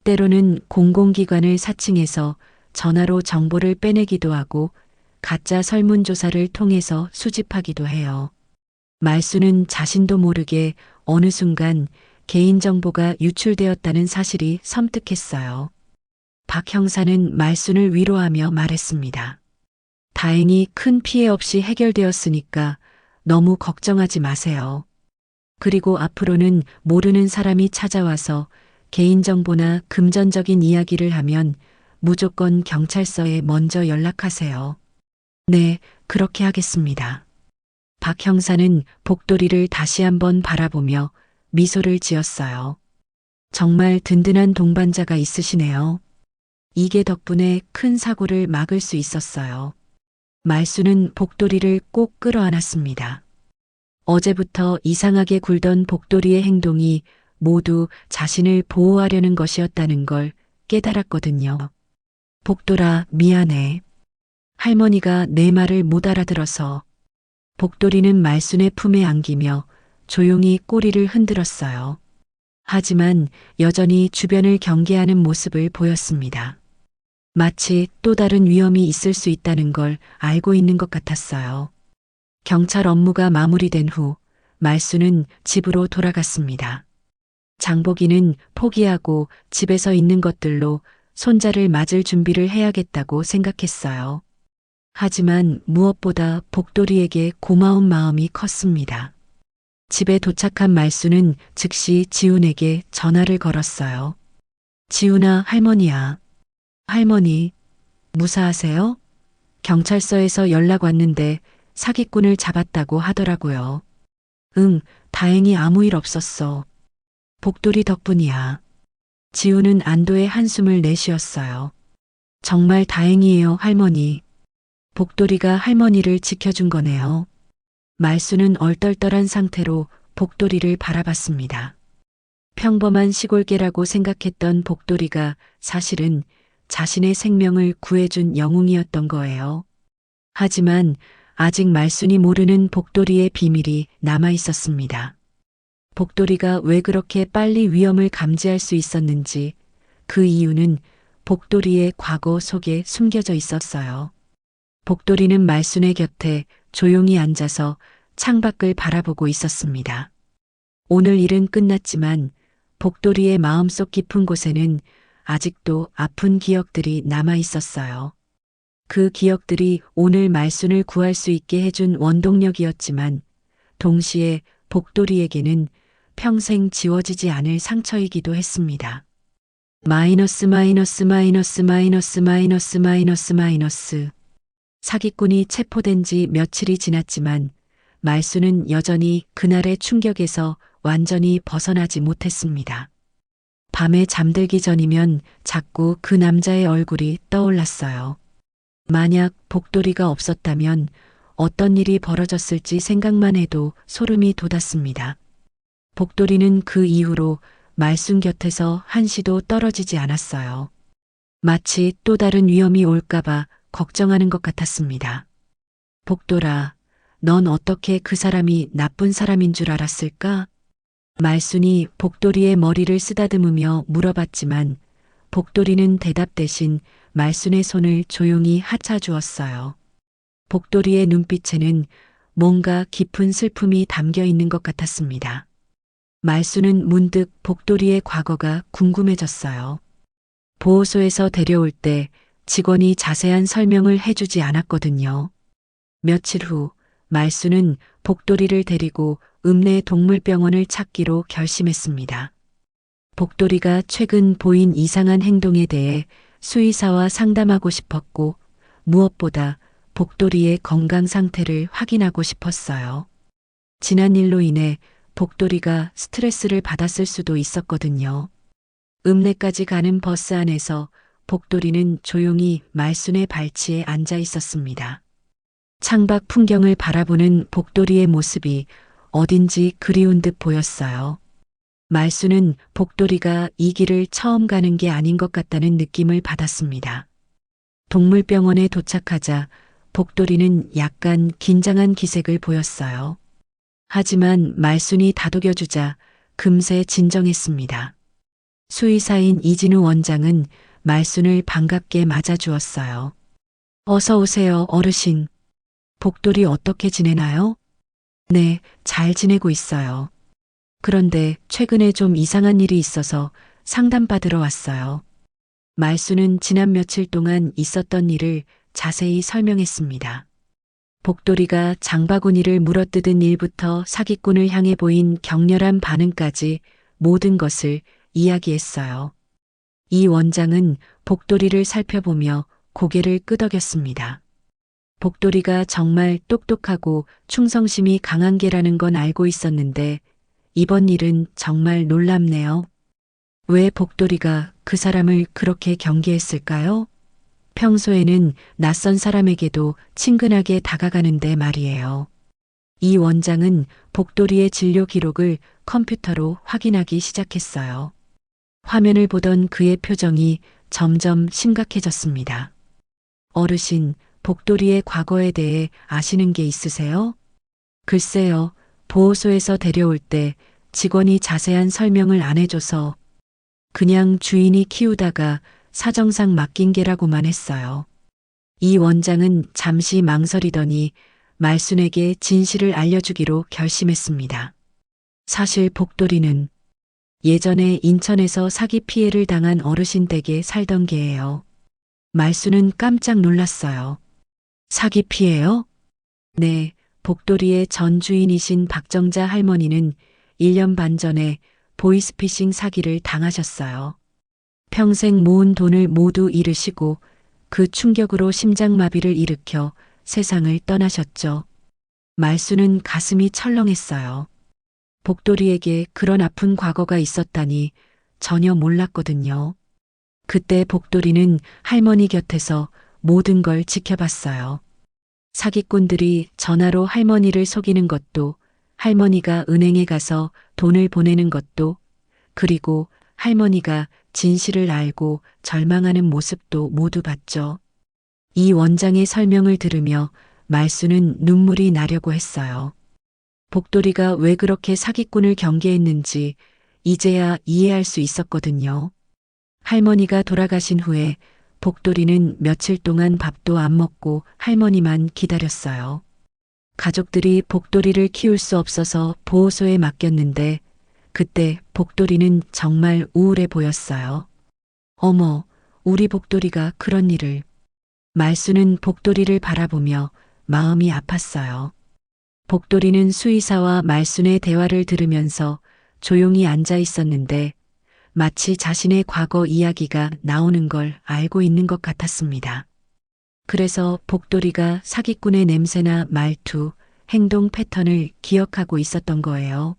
때로는 공공기관을 사칭해서 전화로 정보를 빼내기도 하고 가짜 설문조사를 통해서 수집하기도 해요. 말수는 자신도 모르게 어느 순간 개인정보가 유출되었다는 사실이 섬뜩했어요. 박 형사는 말순을 위로하며 말했습니다. 다행히 큰 피해 없이 해결되었으니까 너무 걱정하지 마세요. 그리고 앞으로는 모르는 사람이 찾아와서 개인정보나 금전적인 이야기를 하면 무조건 경찰서에 먼저 연락하세요. 네, 그렇게 하겠습니다. 박 형사는 복도리를 다시 한번 바라보며 미소를 지었어요. 정말 든든한 동반자가 있으시네요. 이게 덕분에 큰 사고를 막을 수 있었어요. 말수는 복도리를 꼭 끌어안았습니다. 어제부터 이상하게 굴던 복도리의 행동이 모두 자신을 보호하려는 것이었다는 걸 깨달았거든요. 복도라, 미안해. 할머니가 내 말을 못 알아들어서. 복도리는 말순의 품에 안기며 조용히 꼬리를 흔들었어요. 하지만 여전히 주변을 경계하는 모습을 보였습니다. 마치 또 다른 위험이 있을 수 있다는 걸 알고 있는 것 같았어요. 경찰 업무가 마무리된 후 말수는 집으로 돌아갔습니다. 장보기는 포기하고 집에서 있는 것들로 손자를 맞을 준비를 해야겠다고 생각했어요. 하지만 무엇보다 복돌이에게 고마운 마음이 컸습니다. 집에 도착한 말수는 즉시 지훈에게 전화를 걸었어요. 지훈아, 할머니야. 할머니, 무사하세요? 경찰서에서 연락 왔는데 사기꾼을 잡았다고 하더라고요. 응, 다행히 아무 일 없었어. 복돌이 덕분이야. 지훈은 안도의 한숨을 내쉬었어요. 정말 다행이에요, 할머니. 복돌이가 할머니를 지켜준 거네요. 말수는 얼떨떨한 상태로 복돌이를 바라봤습니다. 평범한 시골개라고 생각했던 복돌이가 사실은 자신의 생명을 구해준 영웅이었던 거예요. 하지만 아직 말순이 모르는 복돌이의 비밀이 남아 있었습니다. 복돌이가 왜 그렇게 빨리 위험을 감지할 수 있었는지 그 이유는 복돌이의 과거 속에 숨겨져 있었어요. 복돌이는 말순의 곁에 조용히 앉아서 창밖을 바라보고 있었습니다. 오늘 일은 끝났지만 복돌이의 마음속 깊은 곳에는 아직도 아픈 기억들이 남아 있었어요. 그 기억들이 오늘 말순을 구할 수 있게 해준 원동력이었지만 동시에 복돌이에게는 평생 지워지지 않을 상처이기도 했습니다. 마이너스 마이너스 마이너스 마이너스 마이너스 마이너스 마이너스 사기꾼이 체포된 지 며칠이 지났지만 말수는 여전히 그날의 충격에서 완전히 벗어나지 못했습니다. 밤에 잠들기 전이면 자꾸 그 남자의 얼굴이 떠올랐어요. 만약 복돌이가 없었다면 어떤 일이 벌어졌을지 생각만 해도 소름이 돋았습니다. 복돌이는 그 이후로 말순 곁에서 한시도 떨어지지 않았어요. 마치 또 다른 위험이 올까봐 걱정하는 것 같았습니다. 복돌아, 넌 어떻게 그 사람이 나쁜 사람인 줄 알았을까? 말순이 복돌이의 머리를 쓰다듬으며 물어봤지만 복돌이는 대답 대신 말순의 손을 조용히 하차주었어요. 복돌이의 눈빛에는 뭔가 깊은 슬픔이 담겨 있는 것 같았습니다. 말순은 문득 복돌이의 과거가 궁금해졌어요. 보호소에서 데려올 때 직원이 자세한 설명을 해주지 않았거든요. 며칠 후 말순은 복돌이를 데리고 읍내 동물병원을 찾기로 결심했습니다. 복돌이가 최근 보인 이상한 행동에 대해 수의사와 상담하고 싶었고 무엇보다 복돌이의 건강 상태를 확인하고 싶었어요. 지난 일로 인해 복돌이가 스트레스를 받았을 수도 있었거든요. 읍내까지 가는 버스 안에서 복돌이는 조용히 말순의 발치에 앉아 있었습니다. 창밖 풍경을 바라보는 복돌이의 모습이 어딘지 그리운 듯 보였어요. 말수는 복돌이가 이 길을 처음 가는 게 아닌 것 같다는 느낌을 받았습니다. 동물병원에 도착하자 복돌이는 약간 긴장한 기색을 보였어요. 하지만 말순이 다독여주자 금세 진정했습니다. 수의사인 이진우 원장은 말순을 반갑게 맞아주었어요. 어서 오세요, 어르신. 복돌이 어떻게 지내나요? 네, 잘 지내고 있어요. 그런데 최근에 좀 이상한 일이 있어서 상담받으러 왔어요. 말수는 지난 며칠 동안 있었던 일을 자세히 설명했습니다. 복돌이가 장바구니를 물어뜯은 일부터 사기꾼을 향해 보인 격렬한 반응까지 모든 것을 이야기했어요. 이 원장은 복돌이를 살펴보며 고개를 끄덕였습니다. 복돌이가 정말 똑똑하고 충성심이 강한 개라는 건 알고 있었는데 이번 일은 정말 놀랍네요. 왜 복돌이가 그 사람을 그렇게 경계했을까요? 평소에는 낯선 사람에게도 친근하게 다가가는데 말이에요. 이 원장은 복돌이의 진료 기록을 컴퓨터로 확인하기 시작했어요. 화면을 보던 그의 표정이 점점 심각해졌습니다. 어르신, 복돌이의 과거에 대해 아시는 게 있으세요? 글쎄요, 보호소에서 데려올 때 직원이 자세한 설명을 안 해줘서 그냥 주인이 키우다가 사정상 맡긴 개라고만 했어요. 이 원장은 잠시 망설이더니 말순에게 진실을 알려주기로 결심했습니다. 사실 복돌이는 예전에 인천에서 사기 피해를 당한 어르신 댁에 살던 개예요. 말순은 깜짝 놀랐어요. 사기 피해요? 네, 복돌이의 전 주인이신 박정자 할머니는 1년 반 전에 보이스피싱 사기를 당하셨어요. 평생 모은 돈을 모두 잃으시고 그 충격으로 심장마비를 일으켜 세상을 떠나셨죠. 말수는 가슴이 철렁했어요. 복돌이에게 그런 아픈 과거가 있었다니 전혀 몰랐거든요. 그때 복돌이는 할머니 곁에서 모든 걸 지켜봤어요. 사기꾼들이 전화로 할머니를 속이는 것도, 할머니가 은행에 가서 돈을 보내는 것도, 그리고 할머니가 진실을 알고 절망하는 모습도 모두 봤죠. 이 원장의 설명을 들으며 말수는 눈물이 나려고 했어요. 복돌이가 왜 그렇게 사기꾼을 경계했는지 이제야 이해할 수 있었거든요. 할머니가 돌아가신 후에 복돌이는 며칠 동안 밥도 안 먹고 할머니만 기다렸어요. 가족들이 복돌이를 키울 수 없어서 보호소에 맡겼는데 그때 복돌이는 정말 우울해 보였어요. 어머, 우리 복돌이가 그런 일을. 말수는 복돌이를 바라보며 마음이 아팠어요. 복돌이는 수의사와 말순의 대화를 들으면서 조용히 앉아 있었는데 마치 자신의 과거 이야기가 나오는 걸 알고 있는 것 같았습니다. 그래서 복돌이가 사기꾼의 냄새나 말투, 행동 패턴을 기억하고 있었던 거예요.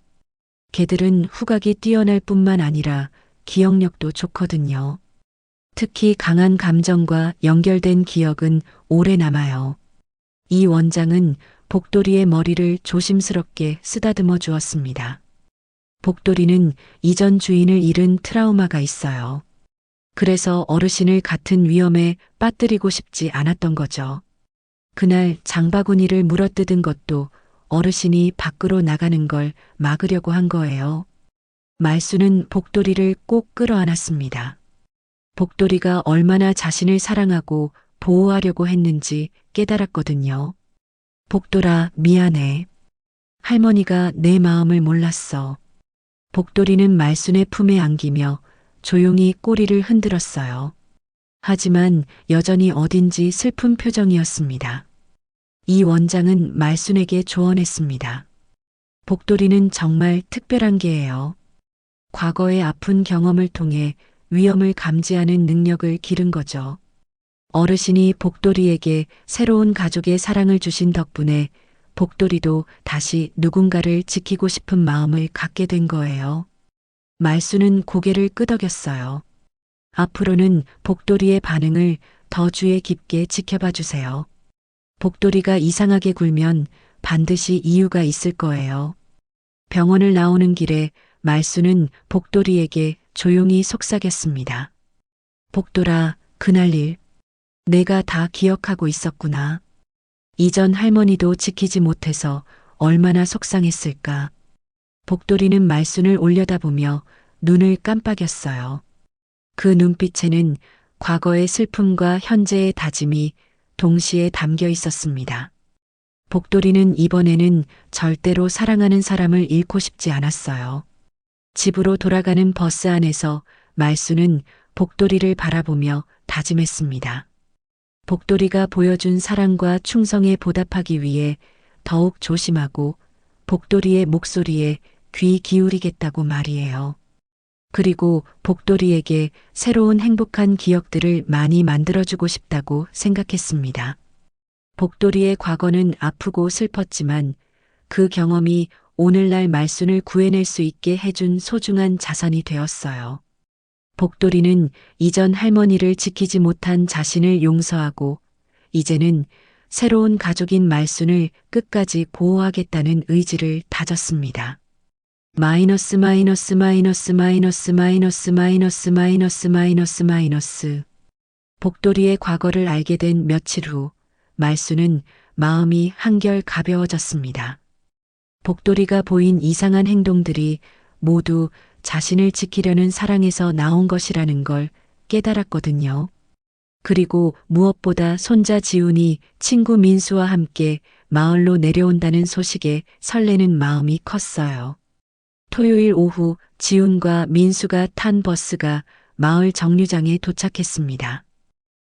개들은 후각이 뛰어날 뿐만 아니라 기억력도 좋거든요. 특히 강한 감정과 연결된 기억은 오래 남아요. 이 원장은 복돌이의 머리를 조심스럽게 쓰다듬어 주었습니다. 복돌이는 이전 주인을 잃은 트라우마가 있어요. 그래서 어르신을 같은 위험에 빠뜨리고 싶지 않았던 거죠. 그날 장바구니를 물어뜯은 것도 어르신이 밖으로 나가는 걸 막으려고 한 거예요. 말수는 복돌이를 꼭 끌어안았습니다. 복돌이가 얼마나 자신을 사랑하고 보호하려고 했는지 깨달았거든요. 복돌아, 미안해. 할머니가 내 마음을 몰랐어. 복돌이는 말순의 품에 안기며 조용히 꼬리를 흔들었어요. 하지만 여전히 어딘지 슬픈 표정이었습니다. 이 원장은 말순에게 조언했습니다. 복돌이는 정말 특별한 개예요. 과거의 아픈 경험을 통해 위험을 감지하는 능력을 기른 거죠. 어르신이 복돌이에게 새로운 가족의 사랑을 주신 덕분에 복돌이도 다시 누군가를 지키고 싶은 마음을 갖게 된 거예요. 말수는 고개를 끄덕였어요. 앞으로는 복돌이의 반응을 더 주의 깊게 지켜봐 주세요. 복돌이가 이상하게 굴면 반드시 이유가 있을 거예요. 병원을 나오는 길에 말수는 복돌이에게 조용히 속삭였습니다. 복돌아, 그날 일, 내가 다 기억하고 있었구나. 이전 할머니도 지키지 못해서 얼마나 속상했을까. 복돌이는 말순을 올려다보며 눈을 깜빡였어요. 그 눈빛에는 과거의 슬픔과 현재의 다짐이 동시에 담겨 있었습니다. 복돌이는 이번에는 절대로 사랑하는 사람을 잃고 싶지 않았어요. 집으로 돌아가는 버스 안에서 말수는 복돌이를 바라보며 다짐했습니다. 복돌이가 보여준 사랑과 충성에 보답하기 위해 더욱 조심하고 복돌이의 목소리에 귀 기울이겠다고 말이에요. 그리고 복돌이에게 새로운 행복한 기억들을 많이 만들어주고 싶다고 생각했습니다. 복돌이의 과거는 아프고 슬펐지만 그 경험이 오늘날 말순을 구해낼 수 있게 해준 소중한 자산이 되었어요. 복돌이는 이전 할머니를 지키지 못한 자신을 용서하고 이제는 새로운 가족인 말순을 끝까지 보호하겠다는 의지를 다졌습니다. 마이너스 마이너스 마이너스 마이너스 마이너스 마이너스 마이너스 마이너스 마이너스 복돌이의 과거를 알게 된 며칠 후 말수는 마음이 한결 가벼워졌습니다. 복돌이가 보인 이상한 행동들이 모두 자신을 지키려는 사랑에서 나온 것이라는 걸 깨달았거든요. 그리고 무엇보다 손자 지훈이 친구 민수와 함께 마을로 내려온다는 소식에 설레는 마음이 컸어요. 토요일 오후 지훈과 민수가 탄 버스가 마을 정류장에 도착했습니다.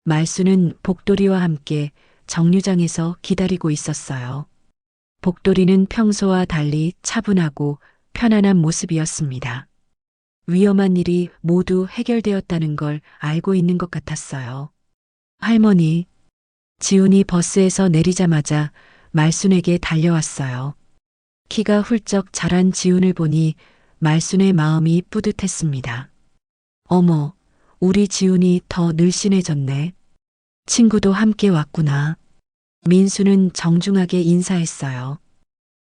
말수는 복돌이와 함께 정류장에서 기다리고 있었어요. 복돌이는 평소와 달리 차분하고 편안한 모습이었습니다. 위험한 일이 모두 해결되었다는 걸 알고 있는 것 같았어요. 할머니, 지훈이 버스에서 내리자마자 말순에게 달려왔어요. 키가 훌쩍 자란 지훈을 보니 말순의 마음이 뿌듯했습니다. 어머, 우리 지훈이 더 늘씬해졌네. 친구도 함께 왔구나. 민수는 정중하게 인사했어요.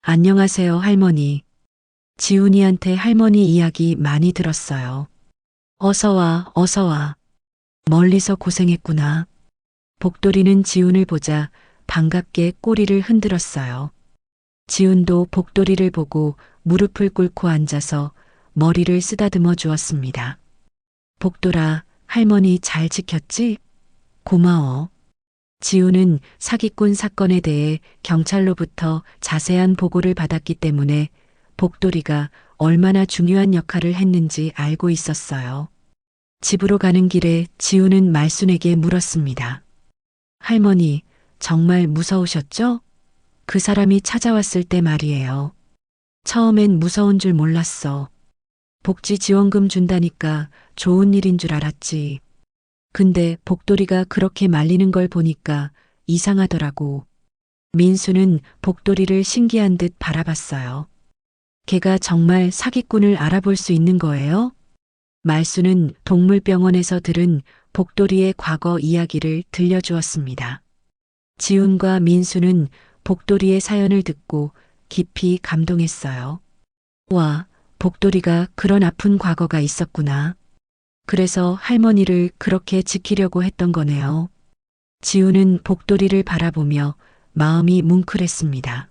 안녕하세요, 할머니. 지훈이한테 할머니 이야기 많이 들었어요. 어서 와, 어서 와. 멀리서 고생했구나. 복돌이는 지훈을 보자 반갑게 꼬리를 흔들었어요. 지훈도 복돌이를 보고 무릎을 꿇고 앉아서 머리를 쓰다듬어 주었습니다. 복돌아, 할머니 잘 지켰지? 고마워. 지훈은 사기꾼 사건에 대해 경찰로부터 자세한 보고를 받았기 때문에 복돌이가 얼마나 중요한 역할을 했는지 알고 있었어요. 집으로 가는 길에 지훈은 말순에게 물었습니다. 할머니, 정말 무서우셨죠? 그 사람이 찾아왔을 때 말이에요. 처음엔 무서운 줄 몰랐어. 복지 지원금 준다니까 좋은 일인 줄 알았지. 근데 복돌이가 그렇게 말리는 걸 보니까 이상하더라고. 민수는 복돌이를 신기한 듯 바라봤어요. 걔가 정말 사기꾼을 알아볼 수 있는 거예요? 말수는 동물병원에서 들은 복돌이의 과거 이야기를 들려주었습니다. 지훈과 민수는 복돌이의 사연을 듣고 깊이 감동했어요. 와, 복돌이가 그런 아픈 과거가 있었구나. 그래서 할머니를 그렇게 지키려고 했던 거네요. 지훈은 복돌이를 바라보며 마음이 뭉클했습니다.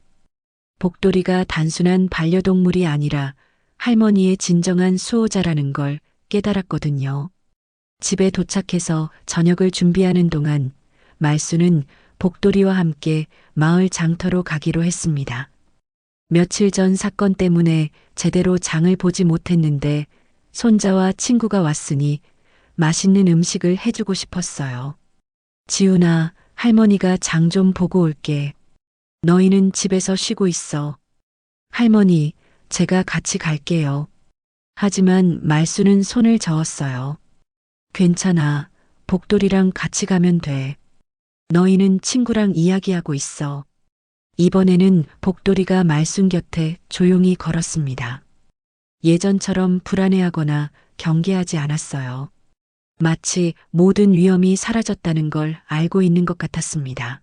복돌이가 단순한 반려동물이 아니라 할머니의 진정한 수호자라는 걸 깨달았거든요. 집에 도착해서 저녁을 준비하는 동안 말수는 복돌이와 함께 마을 장터로 가기로 했습니다. 며칠 전 사건 때문에 제대로 장을 보지 못했는데 손자와 친구가 왔으니 맛있는 음식을 해주고 싶었어요. 지훈아, 할머니가 장 좀 보고 올게. 너희는 집에서 쉬고 있어. 할머니, 제가 같이 갈게요. 하지만 말수는 손을 저었어요. 괜찮아. 복돌이랑 같이 가면 돼. 너희는 친구랑 이야기하고 있어. 이번에는 복돌이가 말순 곁에 조용히 걸었습니다. 예전처럼 불안해하거나 경계하지 않았어요. 마치 모든 위험이 사라졌다는 걸 알고 있는 것 같았습니다.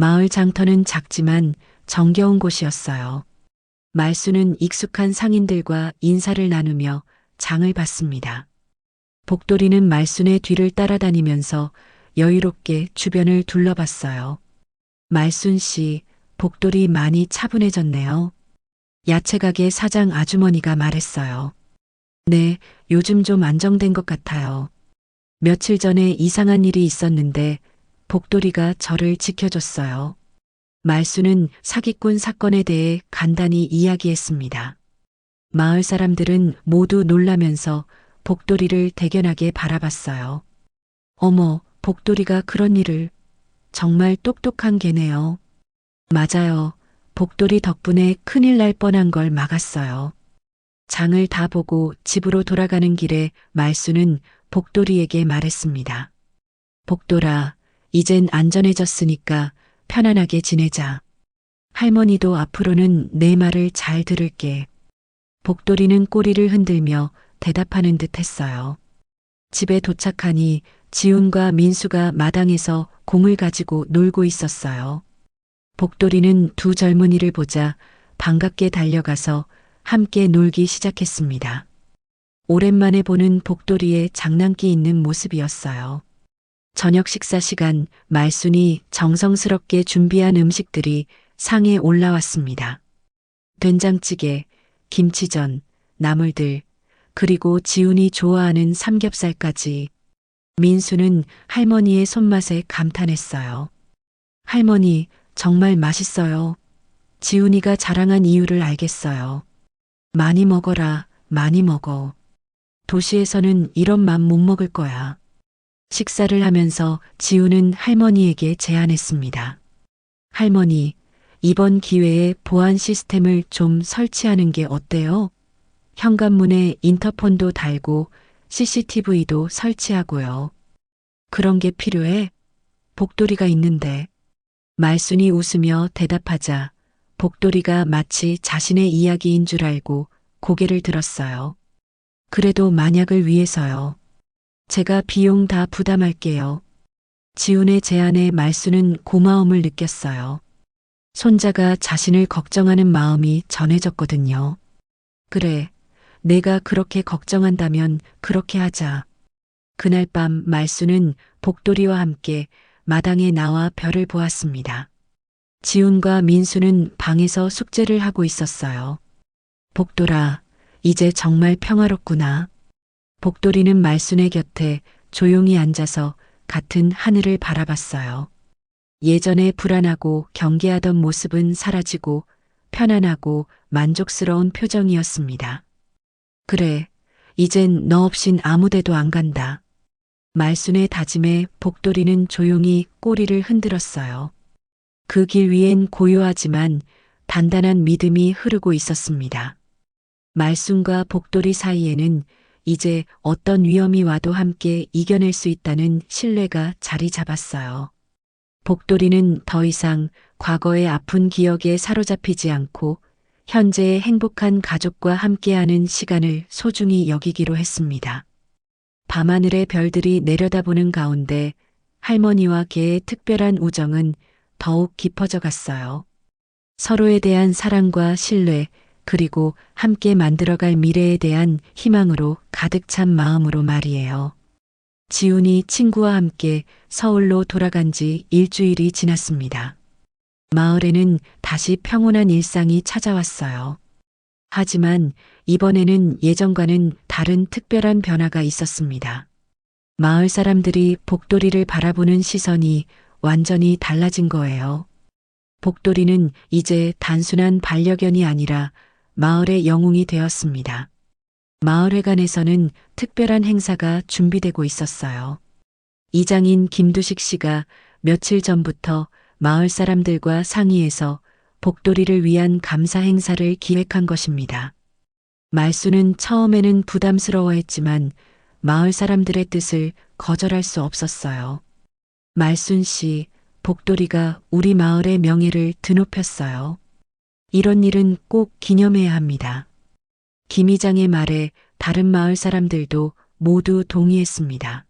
마을 장터는 작지만 정겨운 곳이었어요. 말수는 익숙한 상인들과 인사를 나누며 장을 봤습니다. 복돌이는 말순의 뒤를 따라다니면서 여유롭게 주변을 둘러봤어요. 말순 씨, 복돌이 많이 차분해졌네요. 야채가게 사장 아주머니가 말했어요. 네, 요즘 좀 안정된 것 같아요. 며칠 전에 이상한 일이 있었는데 복돌이가 저를 지켜줬어요. 말수는 사기꾼 사건에 대해 간단히 이야기했습니다. 마을 사람들은 모두 놀라면서 복돌이를 대견하게 바라봤어요. 어머, 복돌이가 그런 일을. 정말 똑똑한 개네요. 맞아요. 복돌이 덕분에 큰일 날 뻔한 걸 막았어요. 장을 다 보고 집으로 돌아가는 길에 말수는 복돌이에게 말했습니다. 복돌아, 이젠 안전해졌으니까 편안하게 지내자. 할머니도 앞으로는 내 말을 잘 들을게. 복돌이는 꼬리를 흔들며 대답하는 듯 했어요. 집에 도착하니 지훈과 민수가 마당에서 공을 가지고 놀고 있었어요. 복돌이는 두 젊은이를 보자 반갑게 달려가서 함께 놀기 시작했습니다. 오랜만에 보는 복돌이의 장난기 있는 모습이었어요. 저녁 식사 시간 말순이 정성스럽게 준비한 음식들이 상에 올라왔습니다. 된장찌개, 김치전, 나물들, 그리고 지훈이 좋아하는 삼겹살까지. 민수는 할머니의 손맛에 감탄했어요. 할머니, 정말 맛있어요. 지훈이가 자랑한 이유를 알겠어요. 많이 먹어라, 많이 먹어. 도시에서는 이런 맘 못 먹을 거야. 식사를 하면서 지훈은 할머니에게 제안했습니다. 할머니, 이번 기회에 보안 시스템을 좀 설치하는 게 어때요? 현관문에 인터폰도 달고 CCTV도 설치하고요. 그런 게 필요해? 복돌이가 있는데. 말순이 웃으며 대답하자 복돌이가 마치 자신의 이야기인 줄 알고 고개를 들었어요. 그래도 만약을 위해서요. 제가 비용 다 부담할게요. 지훈의 제안에 말순은 고마움을 느꼈어요. 손자가 자신을 걱정하는 마음이 전해졌거든요. 그래, 내가 그렇게 걱정한다면 그렇게 하자. 그날 밤 말순은 복돌이와 함께 마당에 나와 별을 보았습니다. 지훈과 민수는 방에서 숙제를 하고 있었어요. 복돌아, 이제 정말 평화롭구나. 복돌이는 말순의 곁에 조용히 앉아서 같은 하늘을 바라봤어요. 예전에 불안하고 경계하던 모습은 사라지고 편안하고 만족스러운 표정이었습니다. 그래, 이젠 너 없인 아무데도 안 간다. 말순의 다짐에 복돌이는 조용히 꼬리를 흔들었어요. 그 길 위엔 고요하지만 단단한 믿음이 흐르고 있었습니다. 말순과 복돌이 사이에는 이제 어떤 위험이 와도 함께 이겨낼 수 있다는 신뢰가 자리 잡았어요. 복돌이는 더 이상 과거의 아픈 기억에 사로잡히지 않고 현재의 행복한 가족과 함께하는 시간을 소중히 여기기로 했습니다. 밤하늘의 별들이 내려다보는 가운데 할머니와 개의 특별한 우정은 더욱 깊어져 갔어요. 서로에 대한 사랑과 신뢰, 그리고 함께 만들어갈 미래에 대한 희망으로 가득 찬 마음으로 말이에요. 지훈이 친구와 함께 서울로 돌아간 지 일주일이 지났습니다. 마을에는 다시 평온한 일상이 찾아왔어요. 하지만 이번에는 예전과는 다른 특별한 변화가 있었습니다. 마을 사람들이 복돌이를 바라보는 시선이 완전히 달라진 거예요. 복돌이는 이제 단순한 반려견이 아니라 마을의 영웅이 되었습니다. 마을회관에서는 특별한 행사가 준비되고 있었어요. 이장인 김두식 씨가 며칠 전부터 마을 사람들과 상의해서 복돌이를 위한 감사 행사를 기획한 것입니다. 말수는 처음에는 부담스러워했지만 마을 사람들의 뜻을 거절할 수 없었어요. 말순 씨, 복돌이가 우리 마을의 명예를 드높였어요. 이런 일은 꼭 기념해야 합니다. 김 이장의 말에 다른 마을 사람들도 모두 동의했습니다.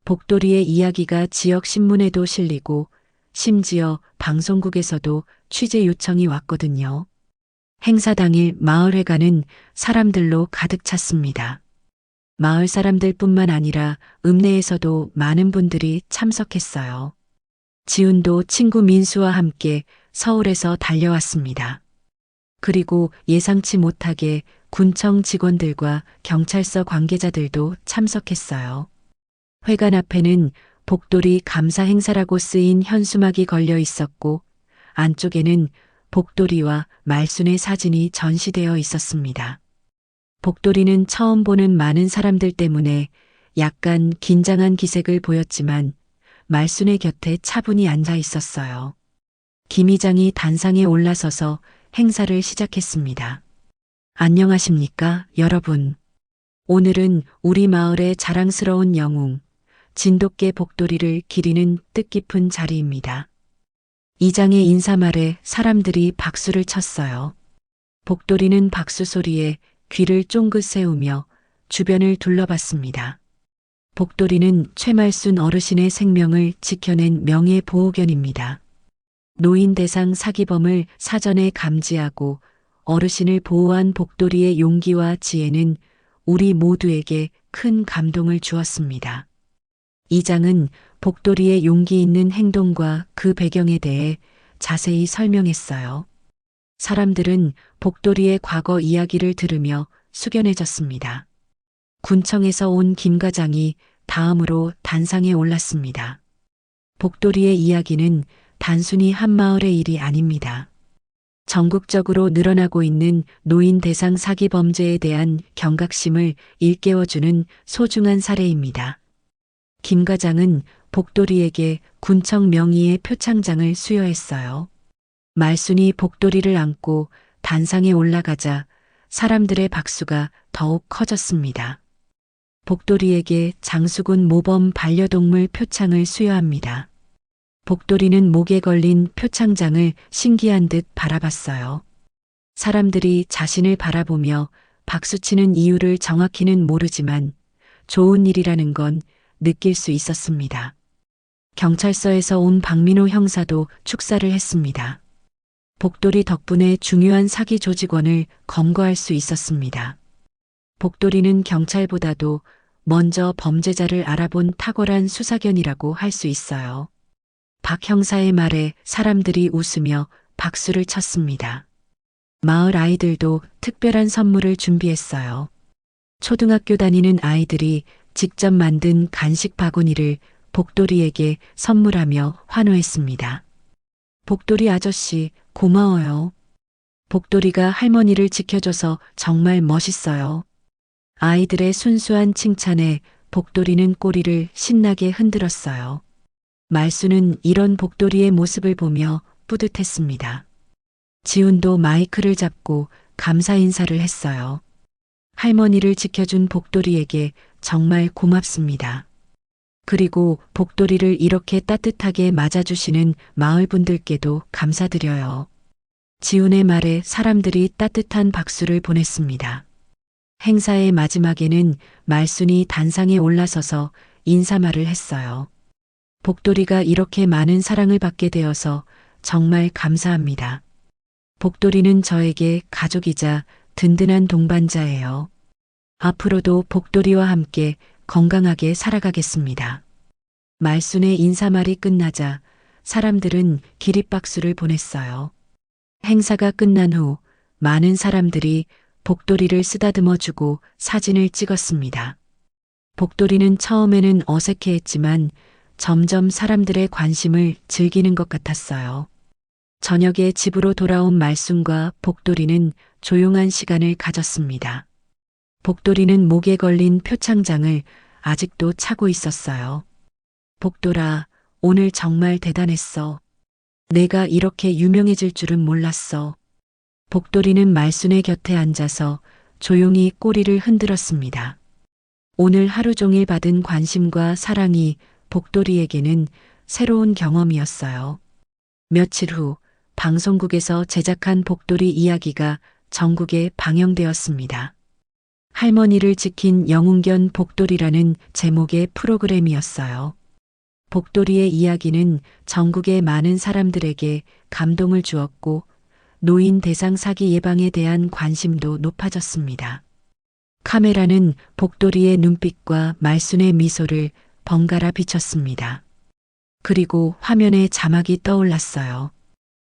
복돌이의 이야기가 지역 신문에도 실리고 심지어 방송국에서도 취재 요청이 왔거든요. 행사 당일 마을회관은 사람들로 가득 찼습니다. 마을 사람들뿐만 아니라 읍내에서도 많은 분들이 참석했어요. 지훈도 친구 민수와 함께 서울에서 달려왔습니다. 그리고 예상치 못하게 군청 직원들과 경찰서 관계자들도 참석했어요. 회관 앞에는 복돌이 감사 행사라고 쓰인 현수막이 걸려 있었고 안쪽에는 복돌이와 말순의 사진이 전시되어 있었습니다. 복돌이는 처음 보는 많은 사람들 때문에 약간 긴장한 기색을 보였지만 말순의 곁에 차분히 앉아 있었어요. 김 의장이 단상에 올라서서 행사를 시작했습니다. 안녕하십니까, 여러분. 오늘은 우리 마을의 자랑스러운 영웅, 진돗개 복돌이를 기리는 뜻깊은 자리입니다. 이장의 인사말에 사람들이 박수를 쳤어요. 복돌이는 박수 소리에 귀를 쫑긋 세우며 주변을 둘러봤습니다. 복돌이는 최말순 어르신의 생명을 지켜낸 명예보호견입니다. 노인 대상 사기범을 사전에 감지하고 어르신을 보호한 복돌이의 용기와 지혜는 우리 모두에게 큰 감동을 주었습니다. 이장은 복돌이의 용기 있는 행동과 그 배경에 대해 자세히 설명했어요. 사람들은 복돌이의 과거 이야기를 들으며 숙연해졌습니다. 군청에서 온 김 과장이 다음으로 단상에 올랐습니다. 복돌이의 이야기는 단순히 한 마을의 일이 아닙니다. 전국적으로 늘어나고 있는 노인 대상 사기 범죄에 대한 경각심을 일깨워주는 소중한 사례입니다. 김 과장은 복돌이에게 군청 명의의 표창장을 수여했어요. 말순이 복돌이를 안고 단상에 올라가자 사람들의 박수가 더욱 커졌습니다. 복돌이에게 장수군 모범 반려동물 표창을 수여합니다. 복돌이는 목에 걸린 표창장을 신기한 듯 바라봤어요. 사람들이 자신을 바라보며 박수치는 이유를 정확히는 모르지만 좋은 일이라는 건 느낄 수 있었습니다. 경찰서에서 온 박민호 형사도 축사를 했습니다. 복돌이 덕분에 중요한 사기 조직원을 검거할 수 있었습니다. 복돌이는 경찰보다도 먼저 범죄자를 알아본 탁월한 수사견이라고 할 수 있어요. 박 형사의 말에 사람들이 웃으며 박수를 쳤습니다. 마을 아이들도 특별한 선물을 준비했어요. 초등학교 다니는 아이들이 직접 만든 간식 바구니를 복돌이에게 선물하며 환호했습니다. 복돌이 아저씨, 고마워요. 복돌이가 할머니를 지켜줘서 정말 멋있어요. 아이들의 순수한 칭찬에 복돌이는 꼬리를 신나게 흔들었어요. 말순은 이런 복돌이의 모습을 보며 뿌듯했습니다. 지훈도 마이크를 잡고 감사 인사를 했어요. 할머니를 지켜준 복돌이에게 정말 고맙습니다. 그리고 복돌이를 이렇게 따뜻하게 맞아주시는 마을 분들께도 감사드려요. 지훈의 말에 사람들이 따뜻한 박수를 보냈습니다. 행사의 마지막에는 말순이 단상에 올라서서 인사말을 했어요. 복돌이가 이렇게 많은 사랑을 받게 되어서 정말 감사합니다. 복돌이는 저에게 가족이자 든든한 동반자예요. 앞으로도 복돌이와 함께 건강하게 살아가겠습니다. 말순의 인사말이 끝나자 사람들은 기립박수를 보냈어요. 행사가 끝난 후 많은 사람들이 복돌이를 쓰다듬어주고 사진을 찍었습니다. 복돌이는 처음에는 어색해했지만 점점 사람들의 관심을 즐기는 것 같았어요. 저녁에 집으로 돌아온 말순과 복돌이는 조용한 시간을 가졌습니다. 복돌이는 목에 걸린 표창장을 아직도 차고 있었어요. 복돌아, 오늘 정말 대단했어. 내가 이렇게 유명해질 줄은 몰랐어. 복돌이는 말순의 곁에 앉아서 조용히 꼬리를 흔들었습니다. 오늘 하루 종일 받은 관심과 사랑이 복돌이에게는 새로운 경험이었어요. 며칠 후 방송국에서 제작한 복돌이 이야기가 전국에 방영되었습니다. 할머니를 지킨 영웅견 복돌이라는 제목의 프로그램이었어요. 복돌이의 이야기는 전국의 많은 사람들에게 감동을 주었고 노인 대상 사기 예방에 대한 관심도 높아졌습니다. 카메라는 복돌이의 눈빛과 말순의 미소를 번갈아 비췄습니다. 그리고 화면에 자막이 떠올랐어요.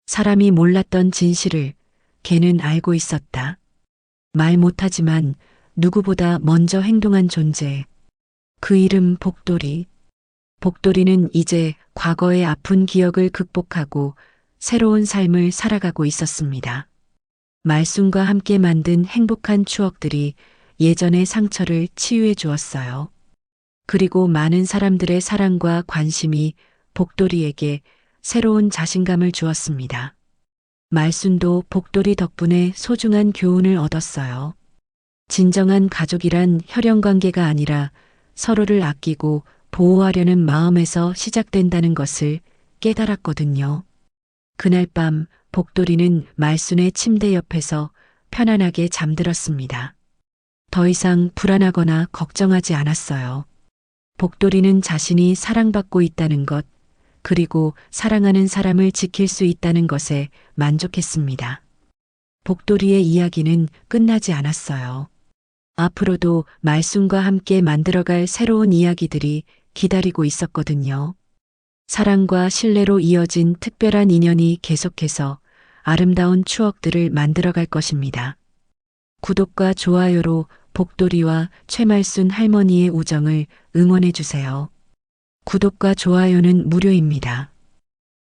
사람이 몰랐던 진실을 걔는 알고 있었다. 말 못하지만 누구보다 먼저 행동한 존재. 그 이름 복돌이. 복돌이는 이제 과거의 아픈 기억을 극복하고 새로운 삶을 살아가고 있었습니다. 말순과 함께 만든 행복한 추억들이 예전의 상처를 치유해 주었어요. 그리고 많은 사람들의 사랑과 관심이 복돌이에게 새로운 자신감을 주었습니다. 말순도 복돌이 덕분에 소중한 교훈을 얻었어요. 진정한 가족이란 혈연 관계가 아니라 서로를 아끼고 보호하려는 마음에서 시작된다는 것을 깨달았거든요. 그날 밤 복돌이는 말순의 침대 옆에서 편안하게 잠들었습니다. 더 이상 불안하거나 걱정하지 않았어요. 복돌이는 자신이 사랑받고 있다는 것, 그리고 사랑하는 사람을 지킬 수 있다는 것에 만족했습니다. 복돌이의 이야기는 끝나지 않았어요. 앞으로도 말순과 함께 만들어갈 새로운 이야기들이 기다리고 있었거든요. 사랑과 신뢰로 이어진 특별한 인연이 계속해서 아름다운 추억들을 만들어갈 것입니다. 구독과 좋아요로 복돌이와 최말순 할머니의 우정을 응원해 주세요. 구독과 좋아요는 무료입니다.